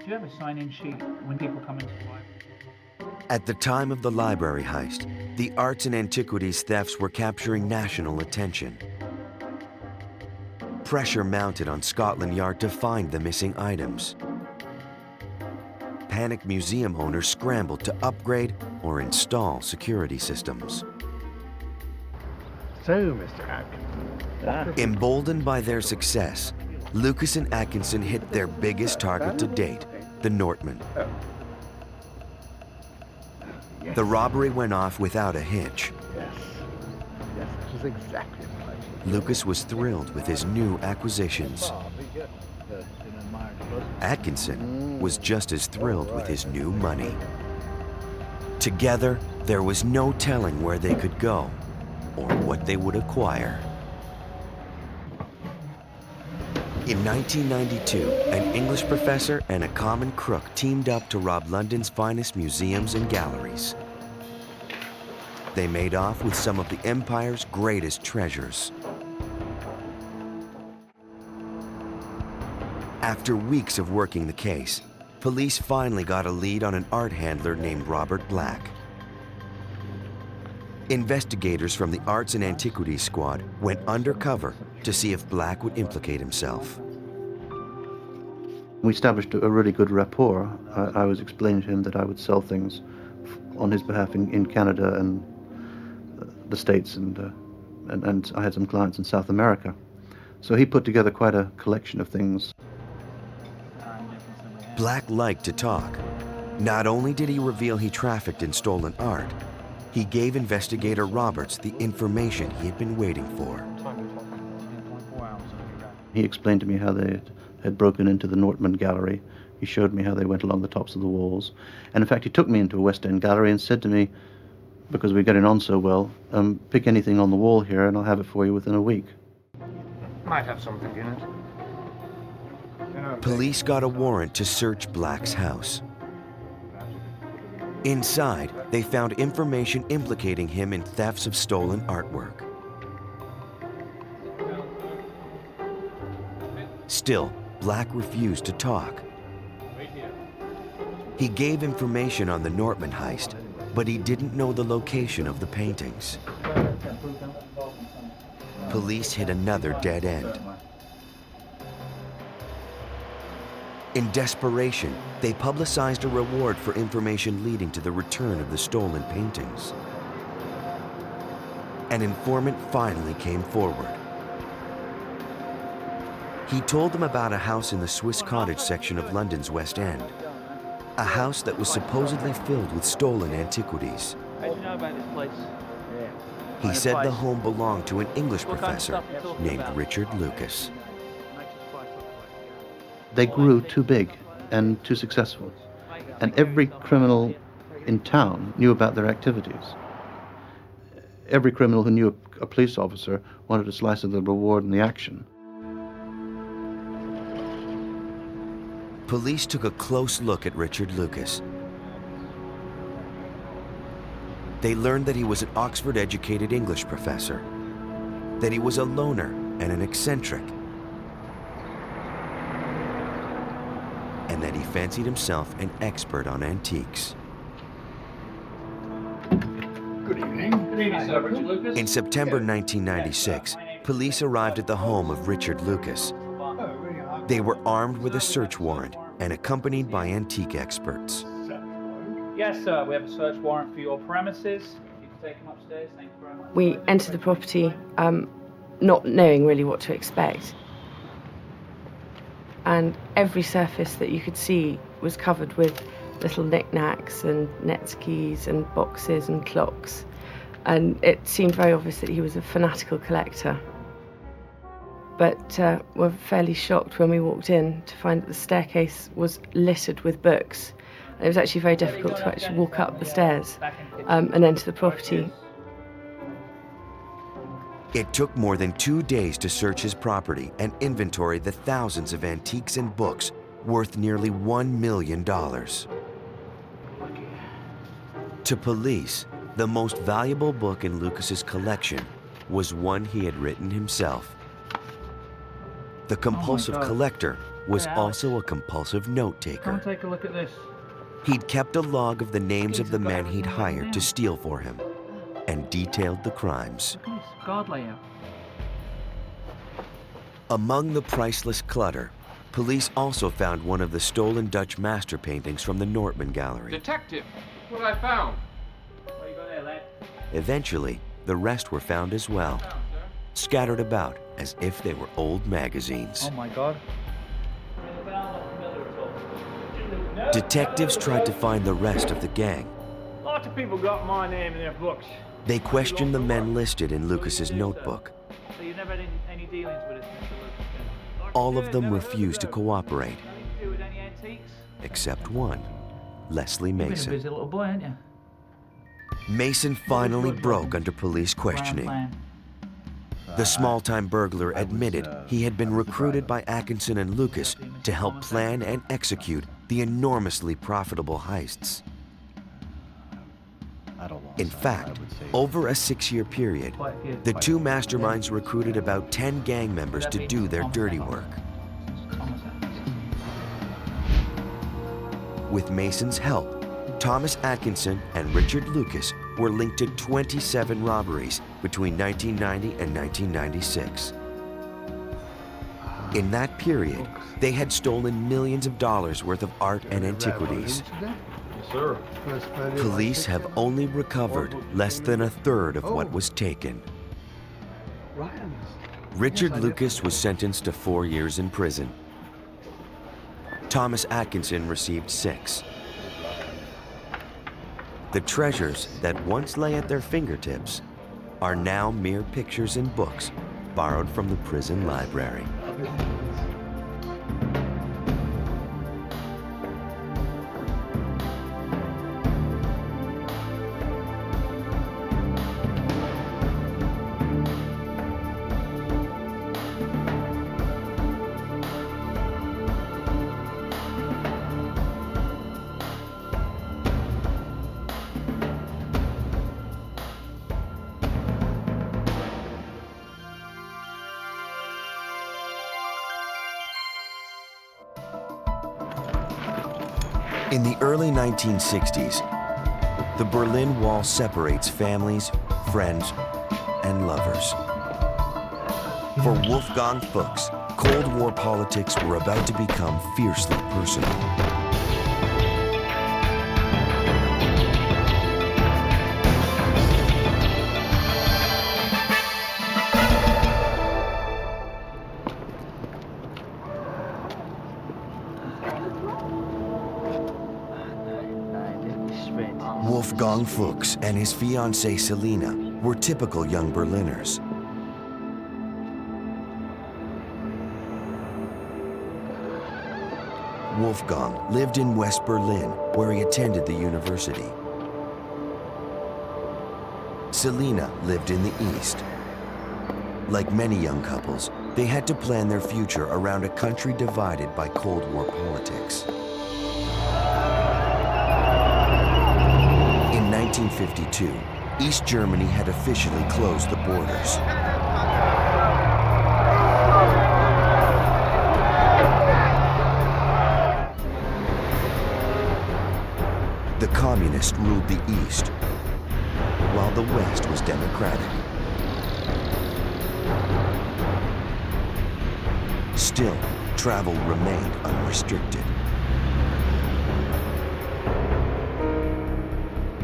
U: Do you have a sign-in sheet when people come into the library?
A: At the time of the library heist, the arts and antiquities thefts were capturing national attention. Pressure mounted on Scotland Yard to find the missing items. Panicked museum owners scrambled to upgrade or install security systems.
V: So, Mr. Atkinson.
A: Emboldened by their success, Lucas and Atkinson hit their biggest target to date, the Nortman. The robbery went off without a hitch.
V: Yes, this is exactly right.
A: Lucas was thrilled with his new acquisitions. Atkinson was just as thrilled with his new money. Together, there was no telling where they could go or what they would acquire. In 1992, an English professor and a common crook teamed up to rob London's finest museums and galleries. They made off with some of the empire's greatest treasures. After weeks of working the case, police finally got a lead on an art handler named Robert Black. Investigators from the Arts and Antiquities Squad went undercover to see if Black would implicate himself.
E: We established a really good rapport. I was explaining to him that I would sell things on his behalf in Canada and the States, and I had some clients in South America. So he put together quite a collection of things.
A: Black liked to talk. Not only did he reveal he trafficked in stolen art, he gave investigator Roberts the information he had been waiting for.
E: He explained to me how they had broken into the Nortman Gallery. He showed me how they went along the tops of the walls. And in fact, he took me into a West End gallery and said to me, because we're getting on so well, pick anything on the wall here and I'll have it for you within a week.
C: Might have something in it.
A: Police got a warrant to search Black's house. Inside, they found information implicating him in thefts of stolen artwork. Still, Black refused to talk. He gave information on the Nortman heist, but he didn't know the location of the paintings. Police hit another dead end. In desperation, they publicized a reward for information leading to the return of the stolen paintings. An informant finally came forward. He told them about a house in the Swiss Cottage section of London's West End, a house that was supposedly filled with stolen antiquities.
U: How do you know about this place?
A: He said the home belonged to an English professor named Richard Lucas.
E: They grew too big and too successful, and every criminal in town knew about their activities. Every criminal who knew a police officer wanted a slice of the reward and the action.
A: Police took a close look at Richard Lucas. They learned that he was an Oxford-educated English professor, that he was a loner and an eccentric, and that he fancied himself an expert on antiques.
B: Good evening. Good evening, sir. Richard Lucas.
A: In September 1996, police arrived at the home of Richard Lucas. They were armed with a search warrant and accompanied by antique experts.
U: Yes, sir. We have a search warrant for your premises. You can take them upstairs. Thank you very much.
S: We entered the property not knowing really what to expect. And every surface that you could see was covered with little knickknacks and net skis and boxes and clocks. And it seemed very obvious that he was a fanatical collector. But were fairly shocked when we walked in to find that the staircase was littered with books. It was actually very difficult to actually walk up the stairs and enter the property.
A: It took more than 2 days to search his property and inventory the thousands of antiques and books worth nearly $1 million. To police, the most valuable book in Lucas's collection was one he had written himself. The compulsive collector was also a compulsive note-taker.
U: Come take a look at this.
A: He'd kept a log of the names of the men he'd hired to steal for him and detailed the crimes.
U: Look at this guard layout.
A: Among the priceless clutter, police also found one of the stolen Dutch master paintings from the Nortman Gallery.
C: Detective, look what I found.
U: What you got there, lad?
A: Eventually, the rest were found as well, scattered about as if they were old magazines.
U: Oh my God.
A: Detectives tried to find the rest of the gang.
B: Lots of people got my name in their books.
A: They questioned the men listed in Lucas's notebook.
U: So you never had any dealings with us, Mr. Lucas?
A: All of them refused to cooperate,
U: Nothing to do with any antiques?
A: except one, Leslie
U: You've been a
A: Mason.
U: busy little boy, haven't you?
A: Mason finally broke under police questioning.
U: Plan.
A: The small-time burglar admitted he had been recruited by Atkinson and Lucas to help plan and execute the enormously profitable heists. In fact, over a 6-year period, the two masterminds recruited about 10 gang members to do their dirty work. With Mason's help, Thomas Atkinson and Richard Lucas were linked to 27 robberies between 1990 and 1996. In that period, they had stolen millions of dollars worth of art and antiquities.
V: Sir.
A: Police have only recovered less than a third of what was taken. Richard Lucas was sentenced to 4 years in prison. Thomas Atkinson received 6. The treasures that once lay at their fingertips are now mere pictures and books borrowed from the prison library. In the early 1960s, the Berlin Wall separates families, friends, and lovers. For Wolfgang Fuchs, Cold War politics were about to become fiercely personal. Wolfgang Fuchs and his fiancée Selina were typical young Berliners. Wolfgang lived in West Berlin, where he attended the university. Selina lived in the East. Like many young couples, they had to plan their future around a country divided by Cold War politics. In 1952, East Germany had officially closed the borders. The communists ruled the East, while the West was democratic. Still, travel remained unrestricted.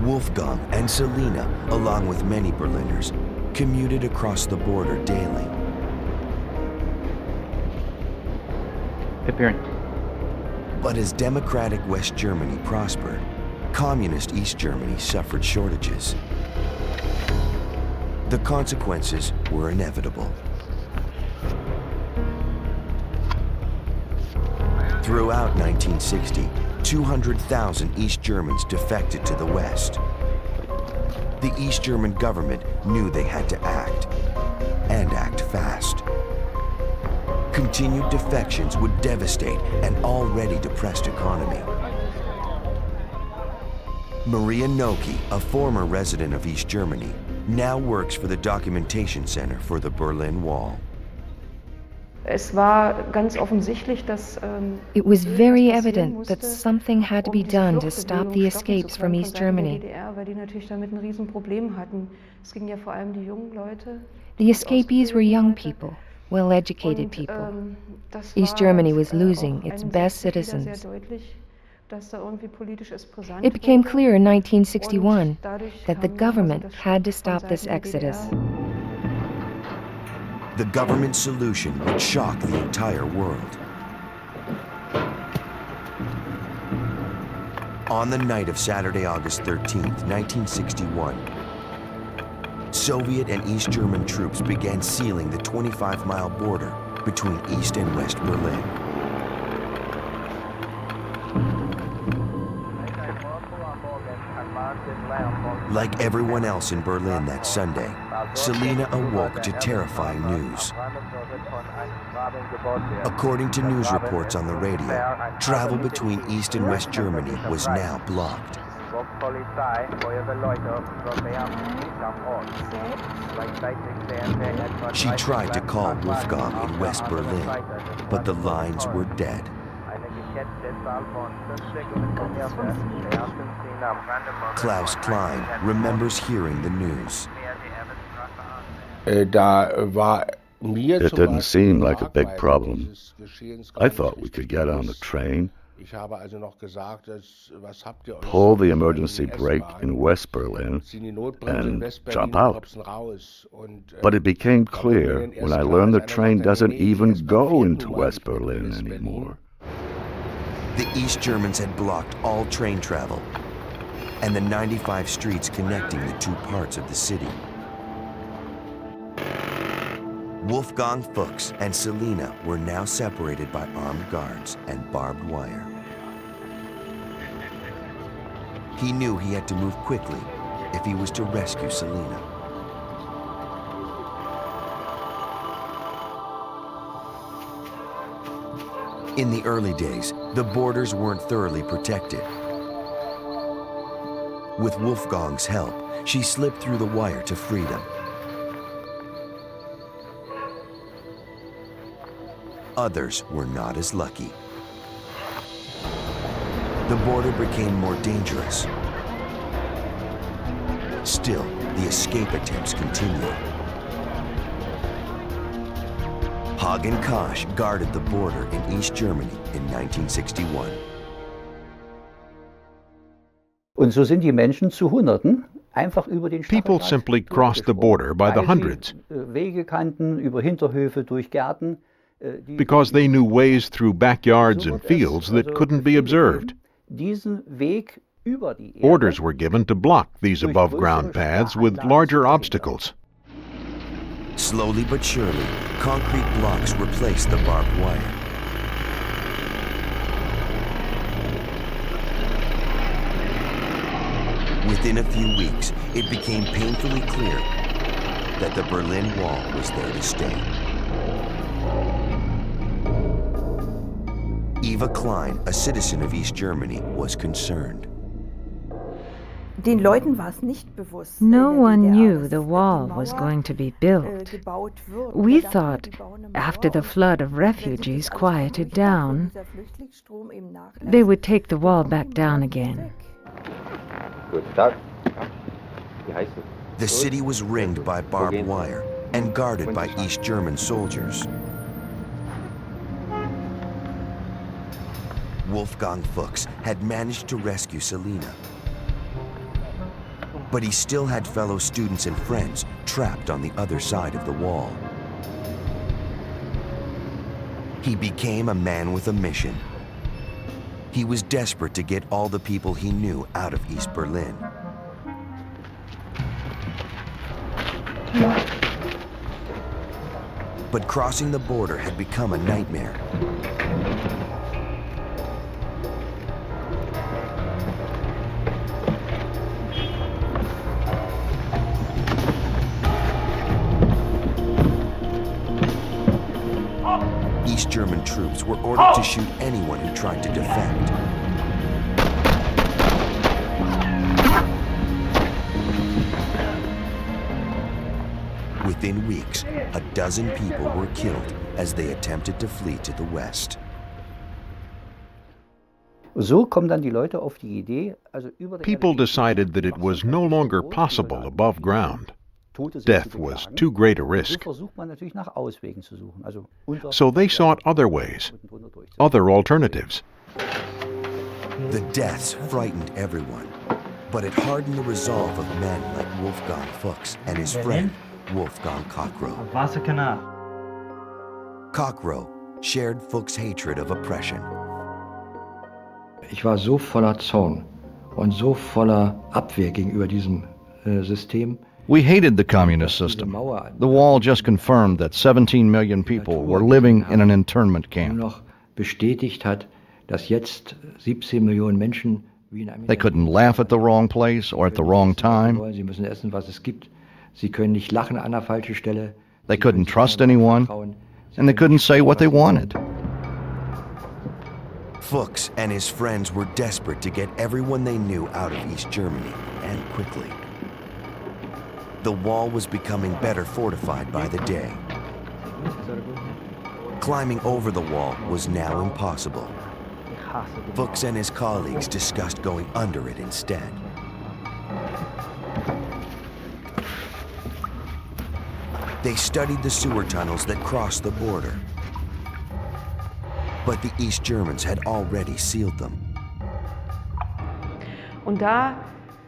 A: Wolfgang and Selina, along with many Berliners, commuted across the border daily. But as democratic West Germany prospered, communist East Germany suffered shortages. The consequences were inevitable. Throughout 1960, 200,000 East Germans defected to the West. The East German government knew they had to act, and act fast. Continued defections would devastate an already depressed economy. Maria Noki, a former resident of East Germany, now works for the Documentation Center for the Berlin Wall.
H: It was very evident that something had to be done to stop the escapes from East Germany. The escapees were young people, well-educated people. East Germany was losing its best citizens. It became clear in 1961 that the government had to stop this exodus.
A: The government solution would shock the entire world. On the night of Saturday, August 13th, 1961, Soviet and East German troops began sealing the 25-mile border between East and West Berlin. Like everyone else in Berlin that Sunday, Selina awoke to terrifying news. According to news reports on the radio, travel between East and West Germany was now blocked. She tried to call Wolfgang in West Berlin, but the lines were dead. Klaus Klein remembers hearing the news.
I: It didn't seem like a big problem. I thought we could get on the train, pull the emergency brake in West Berlin, and jump out. But it became clear when I learned the train doesn't even go into West Berlin anymore.
A: The East Germans had blocked all train travel and the 95 streets connecting the two parts of the city. Wolfgang Fuchs and Selina were now separated by armed guards and barbed wire. He knew he had to move quickly if he was to rescue Selina. In the early days, the borders weren't thoroughly protected. With Wolfgang's help, she slipped through the wire to freedom. Others were not as lucky. The border became more dangerous. Still, the escape attempts continued. Hagen Kosch guarded the border in East Germany in 1961.
L: Und so sind die Menschen zu Hunderten einfach über den
W: People simply crossed the border by the hundreds
L: Wege kannten, über Hinterhöfe, durch Gärten.
W: because they knew ways through backyards and fields that couldn't be observed.
L: Diesen Weg über die Erde
W: Orders were given to block these above-ground paths with larger obstacles.
A: Slowly but surely, concrete blocks replaced the barbed wire. Within a few weeks, it became painfully clear that the Berlin Wall was there to stay. Eva Klein, a citizen of East Germany, was concerned.
H: No one knew the wall was going to be built. We thought, after the flood of refugees quieted down, they would take the wall back down again.
A: The city was ringed by barbed wire and guarded by East German soldiers. Wolfgang Fuchs had managed to rescue Selina, but he still had fellow students and friends trapped on the other side of the wall. He became a man with a mission. He was desperate to get all the people he knew out of East Berlin. But crossing the border had become a nightmare. East German troops were ordered to shoot anyone who tried to defect. Within weeks, a dozen people were killed as they attempted to flee to the west.
L: So kommen dann die Leute auf die Idee, also über der
W: People decided that it was no longer possible above ground. Death was too great a risk.
L: versucht man natürlich nach Auswegen zu suchen. Also
W: So they sought other ways, other alternatives.
A: The deaths frightened everyone, but it hardened the resolve of men like Wolfgang Fuchs and his friend, Wolfgang Kockrow. Kockrow shared Fuchs' hatred of oppression.
X: Ich war so voller Zorn und so voller Abwehr gegenüber diesem System.
Y: We hated the communist system. The wall just confirmed that 17 million people were living in an internment camp.
X: Noch bestätigt hat, dass jetzt 17 Millionen Menschen wie in einem
Y: They couldn't laugh at the wrong place or at the wrong time.
X: Sie müssen essen, was es gibt. Sie können nicht lachen an der falschen Stelle.
Y: They couldn't trust anyone, and they couldn't say what they wanted.
A: Fuchs and his friends were desperate to get everyone they knew out of East Germany, and quickly. The wall was becoming better fortified by the day. Climbing over the wall was now impossible. Fuchs and his colleagues discussed going under it instead. They studied the sewer tunnels that crossed the border. But the East Germans had already sealed them.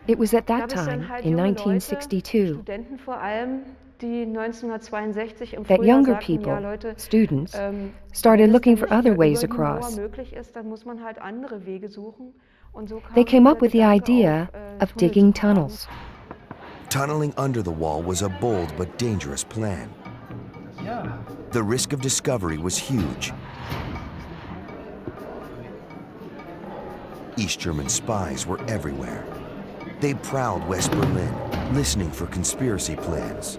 M: It was at that time, in 1962, that younger people, students, started looking for other ways across. They came up with the idea of digging tunnels.
A: Tunneling under the wall was a bold but dangerous plan. The risk of discovery was huge. East German spies were everywhere. They prowled West Berlin, listening for conspiracy plans.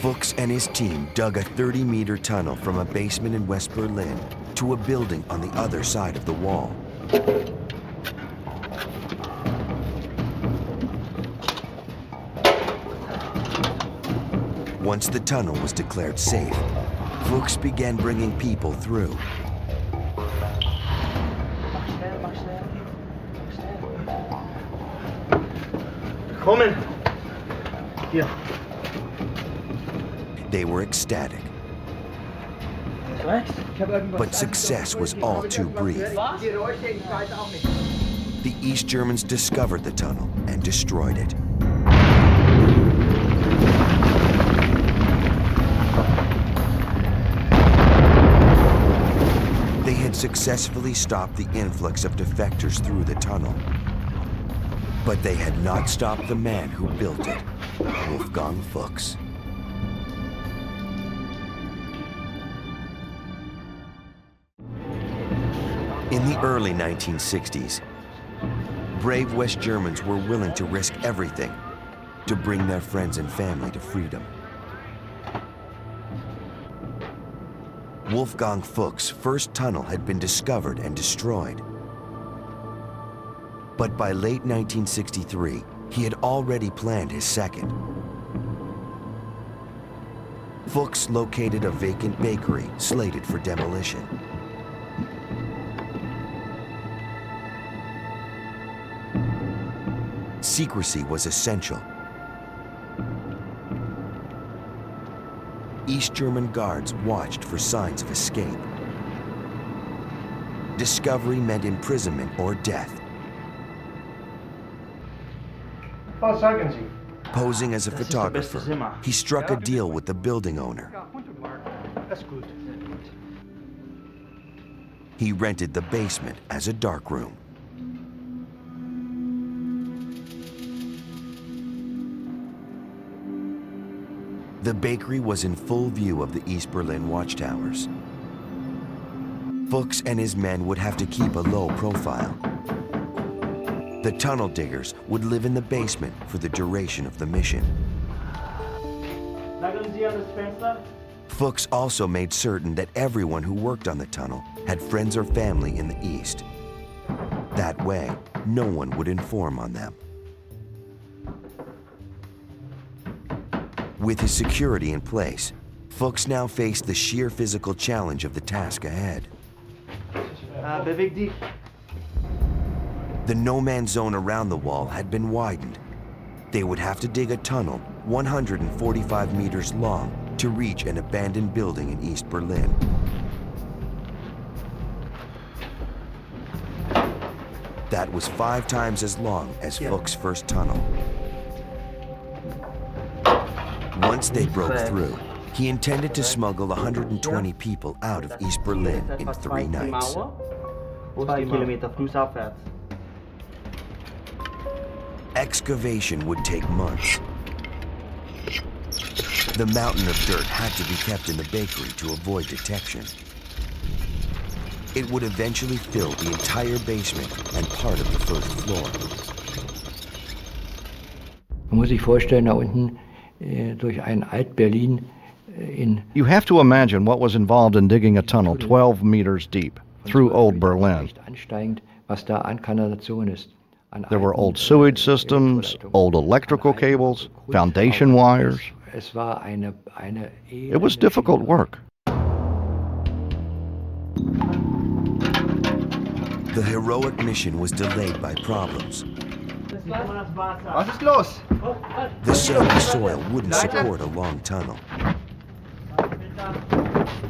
A: Fuchs and his team dug a 30-meter tunnel from a basement in West Berlin to a building on the other side of the wall. Once the tunnel was declared safe, Fuchs began bringing people through.
N: Kommen! Hier.
A: They were ecstatic. But success was all too brief. The East Germans discovered the tunnel and destroyed it. They had successfully stopped the influx of defectors through the tunnel. But they had not stopped the man who built it, Wolfgang Fuchs. In the early 1960s, brave West Germans were willing to risk everything to bring their friends and family to freedom. Wolfgang Fuchs' first tunnel had been discovered and destroyed. But by late 1963, he had already planned his second. Fuchs located a vacant bakery slated for demolition. Secrecy was essential. East German guards watched for signs of escape. Discovery meant imprisonment or death.
N: Was sagen Sie?
A: Posing as a photographer, he struck a deal with the building owner.
N: That's good.
A: He rented the basement as a darkroom. The bakery was in full view of the East Berlin watchtowers. Fuchs and his men would have to keep a low profile. The tunnel diggers would live in the basement for the duration of the mission. Fuchs also made certain that everyone who worked on the tunnel had friends or family in the East. That way, no one would inform on them. With his security in place, Fuchs now faced the sheer physical challenge of the task ahead.
N: Beweg dich.
A: The no-man's zone around the wall had been widened. They would have to dig a tunnel 145 meters long to reach an abandoned building in East Berlin. That was 5 times as long as Fuchs' first tunnel. Once they broke through, he intended to smuggle 120 people out of East Berlin in 3 nights.
N: 2 Kilometer flussabwärts.
A: Excavation would take months. The mountain of dirt had to be kept in the bakery to avoid detection. It would eventually fill the entire basement and part of the first floor.
X: Man muss sich vorstellen, da unten durch ein Alt-Berlin
Y: You have to imagine what was involved in digging a tunnel 12 meters deep through Old Berlin.
X: was da an Kanalisation ist.
Y: There were old sewage systems, old electrical cables, foundation wires. It was difficult work.
A: The heroic mission was delayed by problems.
B: Was ist los?
A: The sandy soil wouldn't support a long tunnel.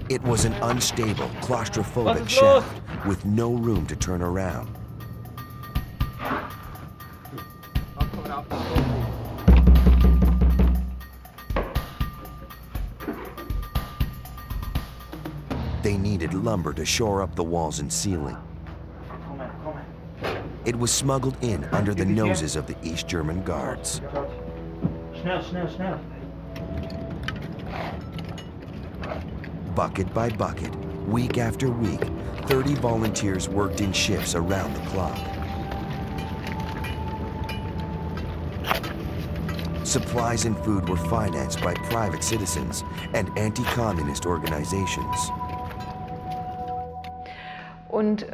A: It was an unstable, claustrophobic shaft with no room to turn around. They needed lumber to shore up the walls and ceiling. It was smuggled in under the noses of the East German guards.
N: Schnell, schnell, schnell.
A: Bucket by bucket, week after week, 30 volunteers worked in shifts around the clock. Supplies and food were financed by private citizens and anti-communist organizations.
F: Und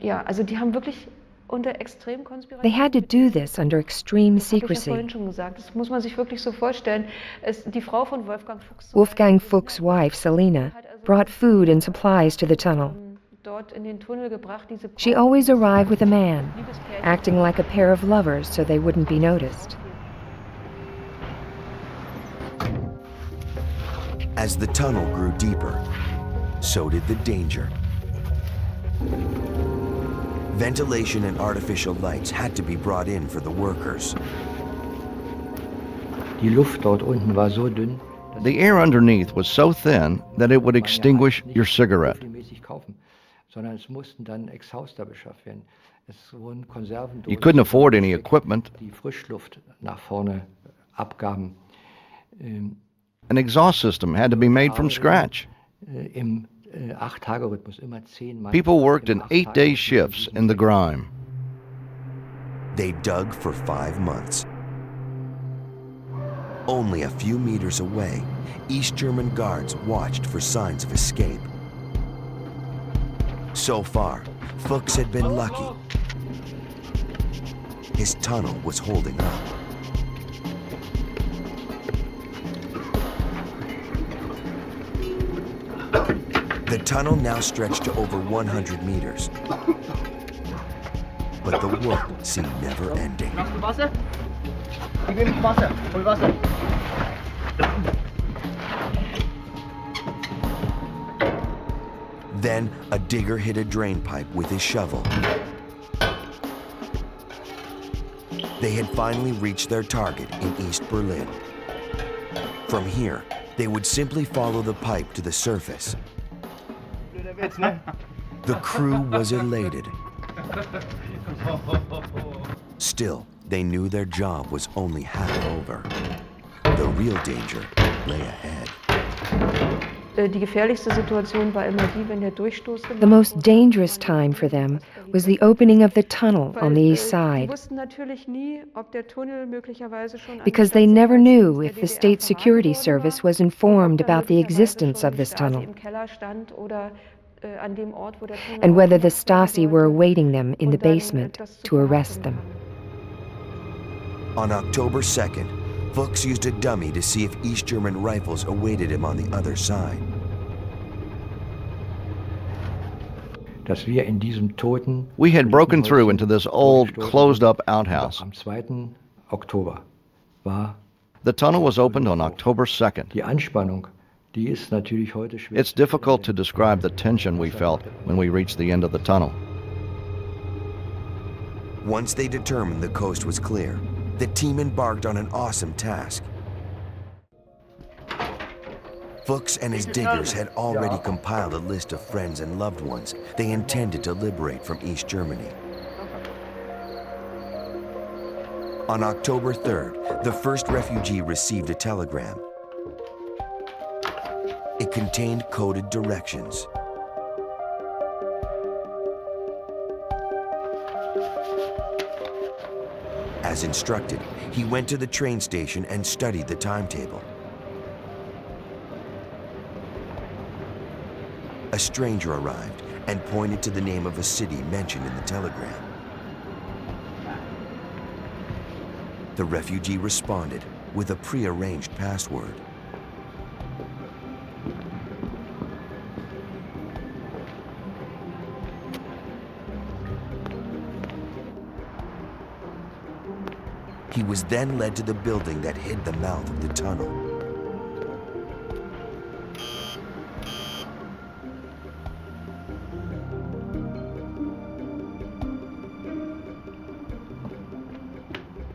F: ja, also die haben wirklich unter extrem
M: They had to do this under extreme secrecy.
F: vorhin schon gesagt, das muss man sich wirklich so vorstellen. Die Frau von Wolfgang Fuchs
M: Wolfgang Fuchs' wife, Selina, brought food and supplies to the tunnel.
F: dort in den Tunnel gebracht, diese
M: She always arrived with a man, acting like a pair of lovers so they wouldn't be noticed.
A: As the tunnel grew deeper, so did the danger. Ventilation and artificial lights had to be brought in for the workers.
X: Die Luft dort unten war so dünn,
Y: The air underneath was so thin that it would extinguish your cigarette.
X: sondern es mussten dann Exhauster beschafft werden. Es wurden Konserven
Y: You couldn't afford any equipment.
X: die Frischluft nach vorne abgaben.
Y: An exhaust system had to be made from scratch.
X: Im 8-Tage-Rhythmus immer 10 Mann.
Y: People worked in 8-day shifts in the grime.
A: They dug for 5 months. Only a few meters away, East German guards watched for signs of escape. So far, Fuchs had been lucky. His tunnel was holding up. The tunnel now stretched to over 100 meters. But the work seemed never ending.
B: Wasser? Ich will nicht Wasser. Hol Wasser.
A: Then a digger hit a drain pipe with his shovel. They had finally reached their target in East Berlin. From here, they would simply follow the pipe to the surface. The crew was elated. Still, they knew their job was only half over. The real danger lay ahead.
F: Die gefährlichste Situation war immer die, wenn der Durchstoß
M: The most dangerous time for them was the opening of the tunnel on the east side,
F: wussten natürlich nie, ob der Tunnel möglicherweise schon
M: because they never knew if the State Security Service was informed about the existence of this tunnel,
F: im Keller stand oder an dem Ort, wo der Tunnel
M: and whether the Stasi were awaiting them in the basement to arrest them.
A: On October 2nd, Fuchs used a dummy to see if East German rifles awaited him on the other side.
X: Dass wir in diesem toten
Y: We had broken through into this old, closed-up outhouse.
X: am 2. Oktober war
Y: The tunnel was opened on October 2nd.
X: die Anspannung, die ist natürlich heute schwer.
Y: It's difficult to describe the tension we felt when we reached the end of the tunnel.
A: Once they determined the coast was clear, the team embarked on an awesome task. Fuchs and his diggers had already compiled a list of friends and loved ones they intended to liberate from East Germany. On October 3rd, the first refugee received a telegram. It contained coded directions. As instructed, he went to the train station and studied the timetable. A stranger arrived and pointed to the name of a city mentioned in the telegram. The refugee responded with a pre-arranged password. He was then led to the building that hid the mouth of the tunnel.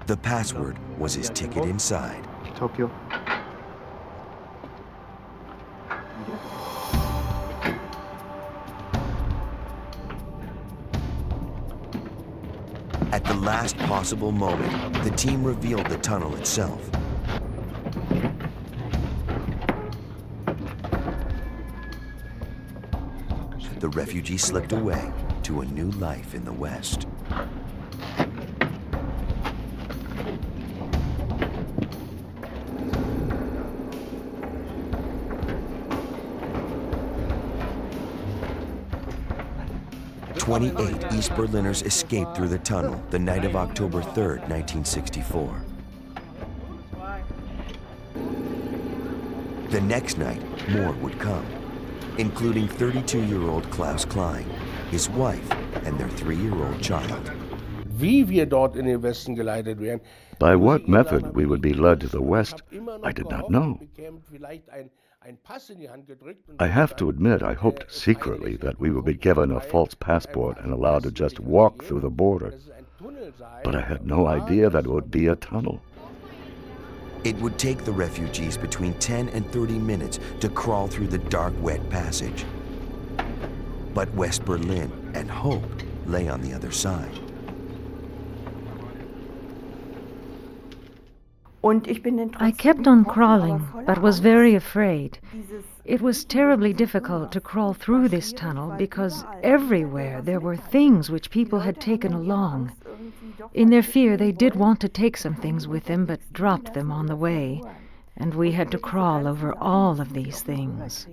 A: The password was his ticket inside.
C: Tokyo.
A: At the last possible moment, the team revealed the tunnel itself. The refugee slipped away to a new life in the West. East Berliners escaped through the tunnel the night of October 3rd, 1964. The next night, more would come, including 32-year-old Klaus Klein, his wife, and their 3-year-old child.
I: By what method we would be led to the West, I did not know. I have to admit, I hoped secretly that we would be given a false passport and allowed to just walk through the border. But I had no idea that it would be a tunnel.
A: It would take the refugees between 10 and 30 minutes to crawl through the dark, wet passage. But West Berlin and hope lay on the other side.
H: I kept on crawling, but was very afraid. It was terribly difficult to crawl through this tunnel because everywhere there were things which people had taken along. In their fear, they did want to take some things with them, but dropped them on the way, and we had to crawl over all of these things.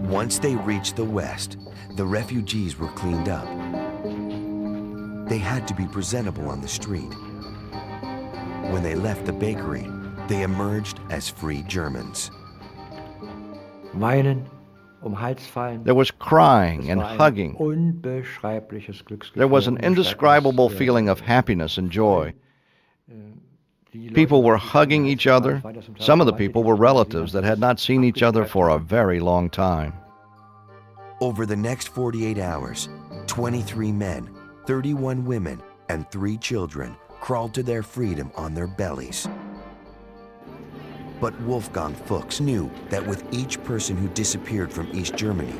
A: Once they reached the West, the refugees were cleaned up. They had to be presentable on the street. When they left the bakery, they emerged as free Germans.
Y: There was crying and hugging. There was an indescribable feeling of happiness and joy. People were hugging each other. Some of the people were relatives that had not seen each other for a very long time.
A: Over the next 48 hours, 23 men, 31 women, and 3 children crawled to their freedom on their bellies. But Wolfgang Fuchs knew that with each person who disappeared from East Germany,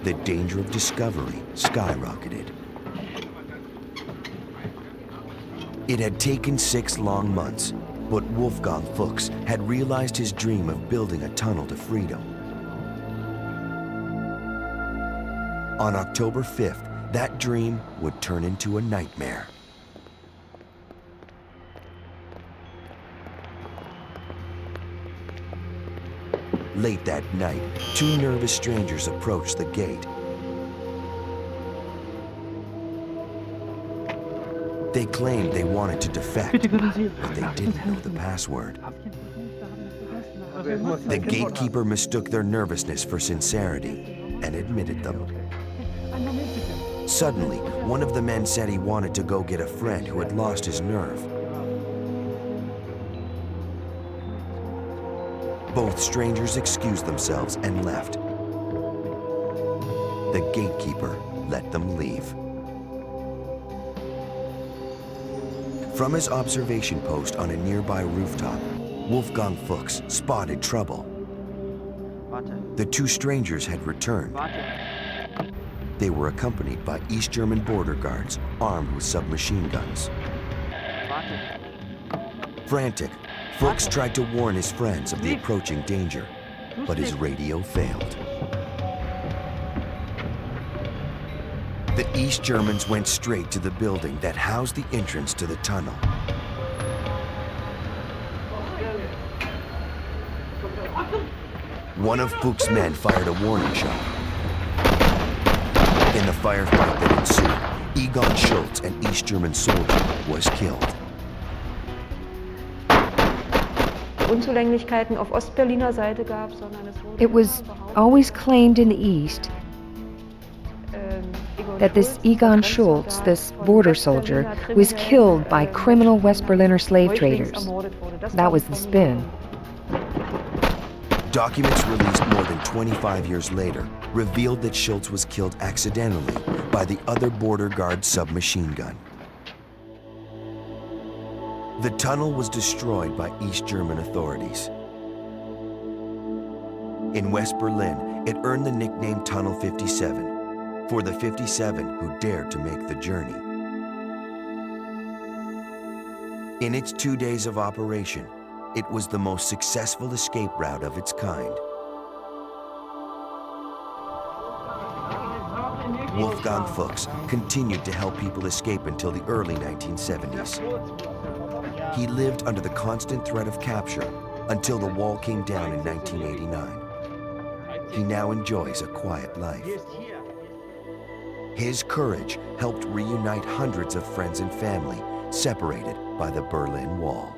A: the danger of discovery skyrocketed. It had taken 6 long months, but Wolfgang Fuchs had realized his dream of building a tunnel to freedom. On October 5th, that dream would turn into a nightmare. Late that night, 2 nervous strangers approached the gate. They claimed they wanted to defect, but they didn't know the password. The gatekeeper mistook their nervousness for sincerity and admitted them. Suddenly, one of the men said he wanted to go get a friend who had lost his nerve. Both strangers excused themselves and left. The gatekeeper let them leave. From his observation post on a nearby rooftop, Wolfgang Fuchs spotted trouble. The 2 strangers had returned. They were accompanied by East German border guards armed with submachine guns. Frantic, Fuchs tried to warn his friends of the approaching danger, but his radio failed. The East Germans went straight to the building that housed the entrance to the tunnel. One of Fuchs' men fired a warning shot. In the firefight that ensued, Egon Schultz, an East German soldier, was killed.
F: Unzulänglichkeiten auf Ostberliner Seite gab, sondern es wurde
M: It was always claimed in the East that this Egon Schultz, this border soldier, was killed by criminal West Berliner slave traders. That was the spin.
A: Documents released more than 25 years later revealed that Schultz was killed accidentally by the other border guard submachine gun. The tunnel was destroyed by East German authorities. In West Berlin, it earned the nickname Tunnel 57 for the 57 who dared to make the journey. In its 2 days of operation, it was the most successful escape route of its kind. Wolfgang Fuchs continued to help people escape until the early 1970s. He lived under the constant threat of capture until the wall came down in 1989. He now enjoys a quiet life. His courage helped reunite hundreds of friends and family separated by the Berlin Wall.